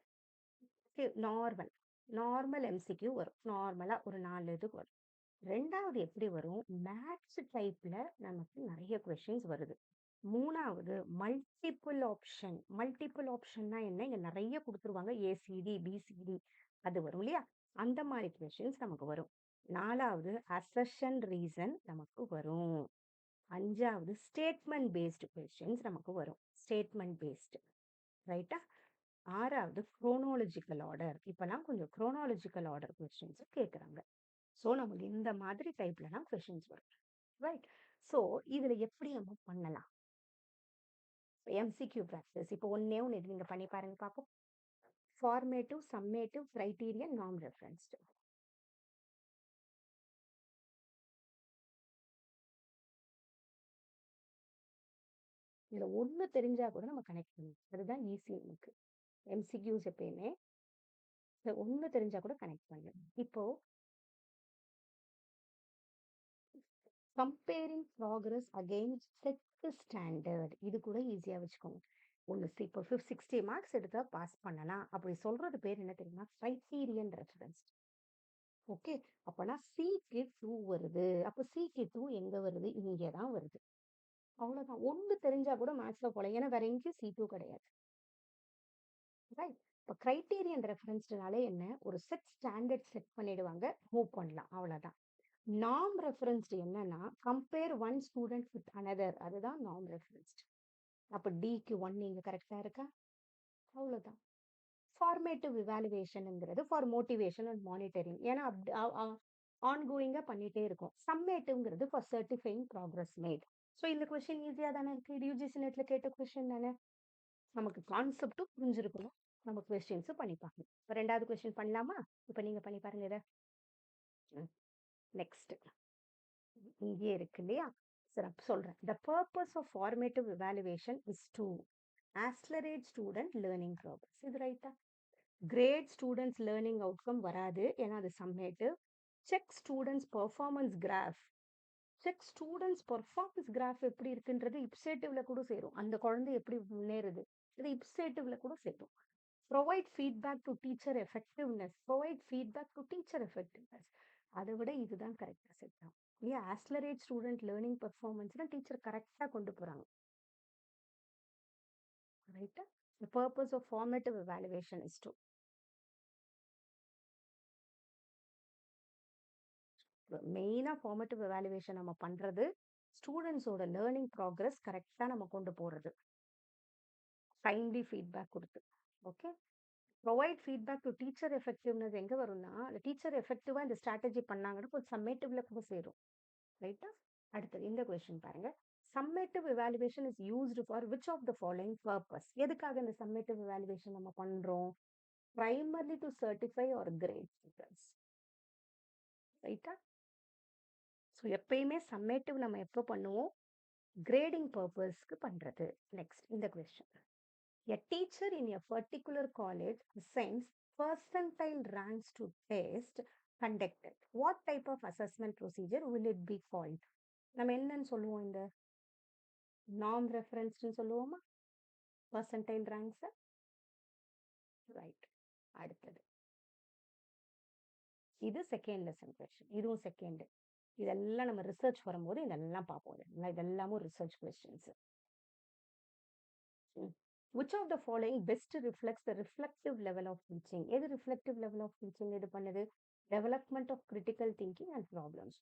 நார்மல் நார்மல் எம்சிக்யூ வரும். நார்மலா ஒரு 4 இது வரும். 2வது எப்படி வரும்? மேத்ஸ் டைப்ல நமக்கு நெறைய கொஸ்டின்ஸ் வருது. 3வது மல்டிபிள் ஆப்ஷன். மல்டிபிள் ஆப்ஷன்னா என்ன? இங்க நெறைய குடுத்துருவாங்க. ஏசிடி, பிசிடி அது வரும் இல்லையா? அந்த மாரி கொஸ்டின்ஸ் நமக்கு வரும். 4வது அசர்ஷன் ரீசன் நமக்கு வரும். 5வது ஸ்டேட்மெண்ட் பேஸ்டு கொஸ்டின்ஸ் நமக்கு வரும். Statement based. ரைட்டா? 6வது குரோனாலஜிக்கல் ஆர்டர். இப்பலாம் கொஞ்சம் குரோனாலஜிக்கல் ஆர்டர் கொஸ்டின்ஸ் கேட்குறாங்க. ஸோ நமக்கு இந்த மாதிரி டைப்லலாம் கொஸ்டின்ஸ் வரும். ரைட்? ஸோ இதுல எப்படி நம்ம பண்ணலாம்? MCQ practice. இப்போ ஒண்ணே ஒண்ணு இது நீங்க பண்ணி பாருங்க பார்ப்போம். Formative, summative, criterion, norm referenced. இதுல ஒண்ணு தெரிஞ்சா கூட நம்ம கனெக்ட் பண்ணுவோம். அதுதான் ஈஸி நமக்கு. எம்சிக்யூஸ் எப்பயுமே ஒண்ணு தெரிஞ்சா கூட கனெக்ட் பண்ணலாம். இப்போ comparing progress against set standard இது கூட ஈஸியா வச்சுக்கோங்க. ஒண்ணு இப்போ 60 மார்க்ஸ் எடுத்தா பாஸ் பண்ணலாம். அப்படி சொல்றது பேர் என்ன தெரியுமா? Criterion reference. ஓகே. அப்பனா சிக்கு 2 வருது. அப்ப சிக்கு 2 எங்க வருது? இங்க தான் வருது. அவ்வளவுதான். ஒண்ணு தெரிஞ்சா கூட மேத்ஸ்ல போலாம். ஏன்னா வேற எங்கேயும் C2 கிடையாது. ரைட். இப்ப கிரைட்டீரியன் ரெஃபரன்ஸ்னாலே என்ன? ஒரு ஸ்டாண்டர்ட் செட் பண்ணிடுவாங்க. மூவ் பண்ணலாம். அவ்வளவுதான். நார்ம் ரெஃபரன்ஸ்டு என்னன்னா, compare one student with another. அதுதான் நார்ம் ரெஃபரன்ஸ்டு. அப்ப டிக்கு 1 இங்க கரெக்ட்டா இருக்கா? அவ்வளவுதான். ஃபார்மேட்டிவ் இவாலுவேஷன்ங்கிறது ஃபார் மோட்டிவேஷன் அண்ட் மானிட்டரிங். ஏன்னா ஆன்கோயிங்கா பண்ணிட்டே இருக்கும். சம்மேட்டிவ்ங்கிறது for certifying progress made. So இந்த கொஸ்டின் ஈஸியா தானே இருக்கு. இது யூஜிசி நெட்ல கேட்ட கொஸ்டின் தானே. நமக்கு கான்செப்டும் புரிஞ்சிருக்கணும். நம்ம கொஸ்டின்ஸும் பண்ணி பார்க்கணும். இப்ப 2வது கொஸ்டின் பண்ணலாமா? இப்ப நீங்க பண்ணி பாருங்க இத. நெக்ஸ்ட். இங்கேயே இருக்கு இல்லையா? சரி அப்ப சொல்றேன். The purpose of formative evaluation is to accelerate student learning progress. இது ரைட்டா? கிரேட் ஸ்டூடெண்ட்ஸ் லேர்னிங் அவுட்கம் வராது. ஏன்னா அது summative. Check students performance graph. Check students performance graph எப்படி இருக்குன்றது இப்சேட்டிவ்ல கூட சேரும். அந்த குழந்தை எப்படி முன்னேறுது இது இப்சேட்டிவ்ல கூட சேரும். Provide feedback to teacher effectiveness. Provide feedback to teacher effectiveness. அதை விட இதுதான் கரெக்டா செட் ஆகும். இல்லையா? ஆக்ஸலரேட் ஸ்டூடெண்ட் லேர்னிங் பெர்ஃபார்மன்ஸ்னா டீச்சர் கரெக்டா கொண்டு போறாங்க. ரைட்டா? The purpose of formative evaluation is to மெயினா ஃபார்மேட்டிவ் எவாலுவேஷன் நம்ம பண்றது ஸ்டூடெண்ட்ஸோட லேர்னிங் ப்ராக்ரஸ் கரெக்டா நம்ம கொண்டு போறது. டைம்லி ஃபீட்பேக் கொடுத்து. Okay. Provide feedback to teacher effectiveness எங்க வரும்னா, டீச்சர் எஃபெக்டிவா இந்த ஸ்ட்ராட்டஜி பண்ணாங்கன்னு கொஞ்சம் சம்மேட்டிவ்ல கூட சேரும். ரைட்டா? அடுத்தது இந்த கொஸ்டின் பாருங்க. Summative evaluation is used for which of the following purpose. எதுக்காக இந்த சம்மேட்டிவ் எவாலுவேஷன் நம்ம பண்றோம்? Primarily to certify or grade students. ரைட்டா? ஸோ எப்பயுமே சம்மேட்டிவ் நம்ம எப்போ பண்ணுவோம்? கிரேடிங் பர்பஸ்க்கு பண்றது. நெக்ஸ்ட் இந்த question. A teacher in a particular college sends percentile ranks to test conducted. What type of assessment procedure will it be called? நம்ம என்னன்னு சொல்லுவோம்? இந்த நார்ம் ரெஃபரன்ஸ்னு சொல்லுவோமா? Percentile ranks. ரைட். அடுத்தது இது செகண்ட் லெசன் கொஸ்டின். இதுவும் செகண்ட். இதெல்லாம் நம்ம ரிசர்ச் வரும்போது இதெல்லாம் பார்ப்போம். இதெல்லாமும் research questions. Which of the following best reflects the reflective level of teaching? எது reflective level of teaching இது பண்ணுது? Development of critical thinking and problems.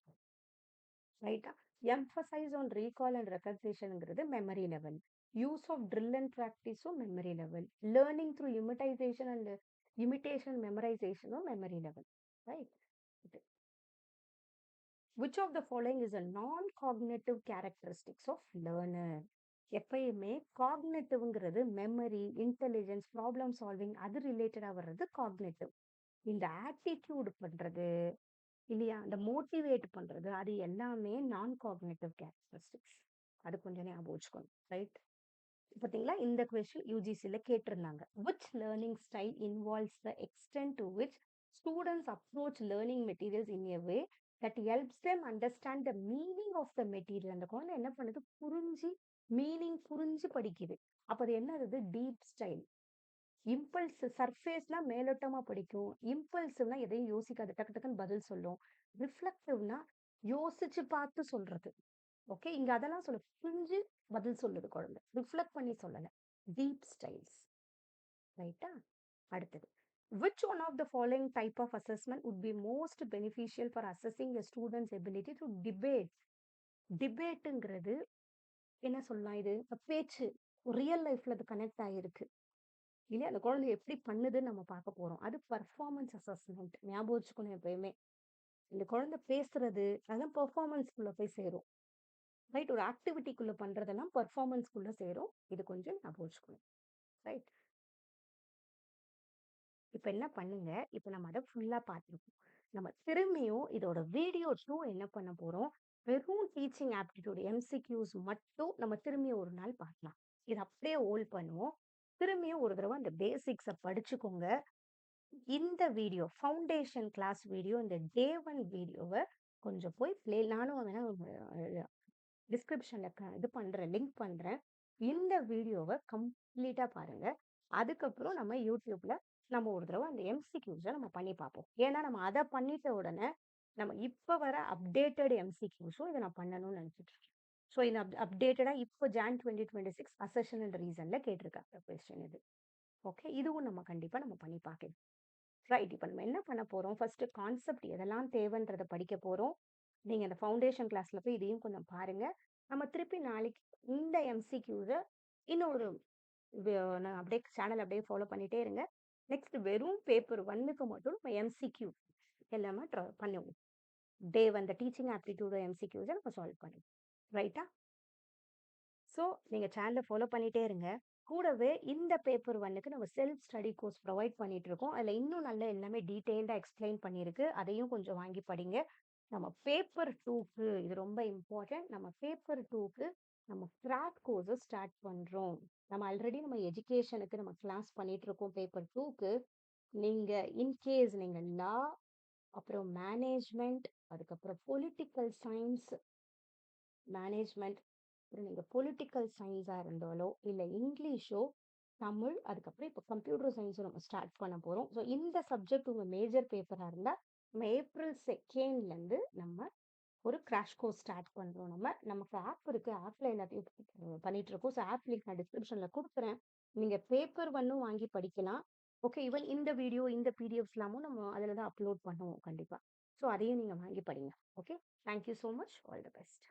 ரைட்டா? Emphasize on recall and recognitionங்கிறது memory level. Use of drill and practice memory level. Learning through imitation memorization memory level. Right? Which of the following is a non-cognitive characteristics of learner? எப்பயுமே காக்னேட்டிவ்ங்கிறது memory, intelligence, problem solving அது ரிலேட்டடா வர்றது cognitive. இந்த attitude பண்றது இல்லையா, இந்த motivate பண்றது அது எல்லாமே நான் காக்னேட்டிவ் கேரக்டரிஸ்டிக்ஸ். அது கொஞ்சம் ஞாபகம் வச்சுக்கணும். ரைட்? பார்த்தீங்களா? இந்த கொஸ்டின் யூஜிசில கேட்டிருந்தாங்க. which learning style involves the extent to which students approach learning materials in a way that helps them understand the meaning of the material. அந்த குழந்தை என்ன பண்ணுது? புரிஞ்சு மீனிங் புரிஞ்சு படிக்குது. அப்ப அது என்னது? Deep style. இம்பல்ஸ் சர்ஃபேஸ்னா மேலோட்டமா படிக்கும். இம்பல்சிவ்னா எதையும் யோசிக்காது, டக்கு டக்குன்னு பதில் சொல்லும். ரிஃப்ளெக்டிவ்னா யோசிச்சு பார்த்து சொல்றது. ஓகே. இங்க அதெல்லாம் சொல்ல புரிஞ்சு பதில் சொல்லுது குழந்தை. ரிஃப்ளெக்ட் பண்ணி சொல்லல. Deep styles. ரைட்டா? அடுத்தது. Which one of the following type of assessment would be most beneficial for assessing a student's ability to debate? டிபேட்டுங்கிறது என்ன சொல்லலாம்? இது பேச்சு. ரியல் லைஃப்ல அது கனெக்ட் ஆகிருக்கு இல்லையா? அந்த குழந்தை எப்படி பண்ணுதுன்னு நம்ம பார்க்க போறோம். அது பர்ஃபார்மன்ஸ் அசஸ்மெண்ட். ஞாபகம் வச்சுக்கணும் எப்பயுமே. இந்த குழந்தை பேசுறது அதெல்லாம் பெர்ஃபார்மன்ஸ்குள்ள போய் சேரும். ரைட்? ஒரு ஆக்டிவிட்டிக்குள்ள பண்றதெல்லாம் பெர்ஃபார்மன்ஸ்குள்ள சேரும். இது கொஞ்சம் ஞாபகம் வச்சுக்கணும். ரைட்? இப்ப என்ன பண்ணுங்க, இப்ப நம்ம அதை ஃபுல்லா பார்த்துருக்கோம். நம்ம திரும்பியும் இதோட வீடியோ 2 என்ன பண்ண போறோம்? வெறும் டீச்சிங் ஆப்டிடியூட் எம்சிக்யூஸ் மட்டும் நம்ம திரும்பியும் ஒரு நாள் பார்க்கலாம். இது அப்படியே ஹோல்ட் பண்ணுவோம். திரும்பியும் ஒரு தடவை அந்த பேசிக்ஸை படிச்சுக்கோங்க. இந்த வீடியோ ஃபவுண்டேஷன் கிளாஸ் வீடியோ, இந்த டே 1 வீடியோவை கொஞ்சம் போய் நானும் வேணா டிஸ்கிரிப்ஷன்ல இது பண்றேன், லிங்க் பண்றேன். இந்த வீடியோவ கம்ப்ளீட்டா பாருங்க. அதுக்கப்புறம் நம்ம YouTubeல நம்ம ஒரு தடவ அந்த எம்சிக்யூஸ நம்ம பண்ணி பார்ப்போம். ஏன்னா நம்ம அத பண்ணிட்ட உடனே, நம்ம இப்ப வர அப்டேட்டட் எம்சிக்யூஸும் இத நான் பண்ணணும்னு நெனச்சுட்டு இருக்கேன். ஸோ இந்த அப்டேட்டடா இப்போ ஜான் 2026 அசெஷன் அண்ட் ரீசன்ல கேட்டிருக்காங்க கொஸ்டின் இது. ஓகே. இதுவும் நம்ம கண்டிப்பா நம்ம பண்ணி பார்க்கலாம். ரைட். இப்ப நம்ம என்ன பண்ண போறோம்? ஃபர்ஸ்ட் கான்செப்ட் எதெல்லாம் தேவைன்றத படிக்க போறோம். நீங்க அந்த ஃபவுண்டேஷன் கிளாஸ்ல போய் இதையும் கொஞ்சம் பாருங்க. நம்ம திருப்பி நாளைக்கு இந்த எம்சிக்யூஸ இன்னொரு நான் அப்படியே சேனல் அப்படியே ஃபாலோ பண்ணிட்டே இருங்க. நெக்ஸ்ட் வெறும் பேப்பர் 1க்கு மட்டும் நம்ம எம்சிக்யூ எல்லாமே பண்ணுவோம். டே அந்த டீச்சிங் ஆப்டிட்யூட் எம்சிக்யூஸ நம்ம சால்வ் பண்ணுவோம். ரைட்டா? ஸோ நீங்க சேனல ஃபாலோ பண்ணிட்டே இருங்க. கூடவே இந்த பேப்பர் 1க்கு நம்ம செல்ஃப் ஸ்டடி கோர்ஸ் ப்ரொவைட் பண்ணிட்டு இருக்கோம். அதுல இன்னும் நல்ல எல்லாமே டீட்டெயில்டா எக்ஸ்பிளைன் பண்ணியிருக்கு. அதையும் கொஞ்சம் வாங்கி படிங்க. நம்ம பேப்பர் 2க்கு இது ரொம்ப இம்பார்ட்டன்ட். நம்ம பேப்பர் 2க்கு நம்ம கிராக் கோர்ஸ ஸ்டார்ட் பண்றோம். நம்ம ஆல்ரெடி நம்ம எஜுகேஷனுக்கு நம்ம கிளாஸ் பண்ணிட்டு இருக்கோம் பேப்பர் 2க்கு. நீங்க இன்கேஸ் நீங்க லா, அப்புறம் மேனேஜ்மெண்ட், அதுக்கப்புறம் பொலிட்டிக்கல் சயின்ஸ் மேனேஜ்மெண்ட், அப்புறம் நீங்க பொலிட்டிக்கல் சயின்ஸா இருந்தாலோ, இல்ல இங்கிலீஷோ, தமிழ், அதுக்கப்புறம் இப்போ கம்ப்யூட்டர் சயின்ஸும் நம்ம ஸ்டார்ட் பண்ண போறோம். ஸோ இந்த சப்ஜெக்ட் உங்க மேஜர் பேப்பரா இருந்தா, நம்ம ஏப்ரல் 2லேருந்து நம்ம ஒரு கிராஷ் கோர்ஸ் ஸ்டார்ட் பண்றோம் நம்ம. நமக்கு ஆப் இருக்கு. ஆப்ல எல்லாத்தையும் பண்ணிட்டு இருக்கோம். ஸோ ஆப் லிங்க் நான் டிஸ்கிரிப்ஷன்ல குடுக்குறேன். நீங்க பேப்பர் 1ம் வாங்கி படிக்கலாம். ஓகே. ஈவன் இந்த வீடியோ, இந்த பிடிஎஃப்ஸ்லாமும் நம்ம அதுல தான் அப்லோட் பண்ணுவோம் கண்டிப்பா. ஸோ அதையும் நீங்க வாங்கி படிங்க. Okay. Thank you so much. All the best.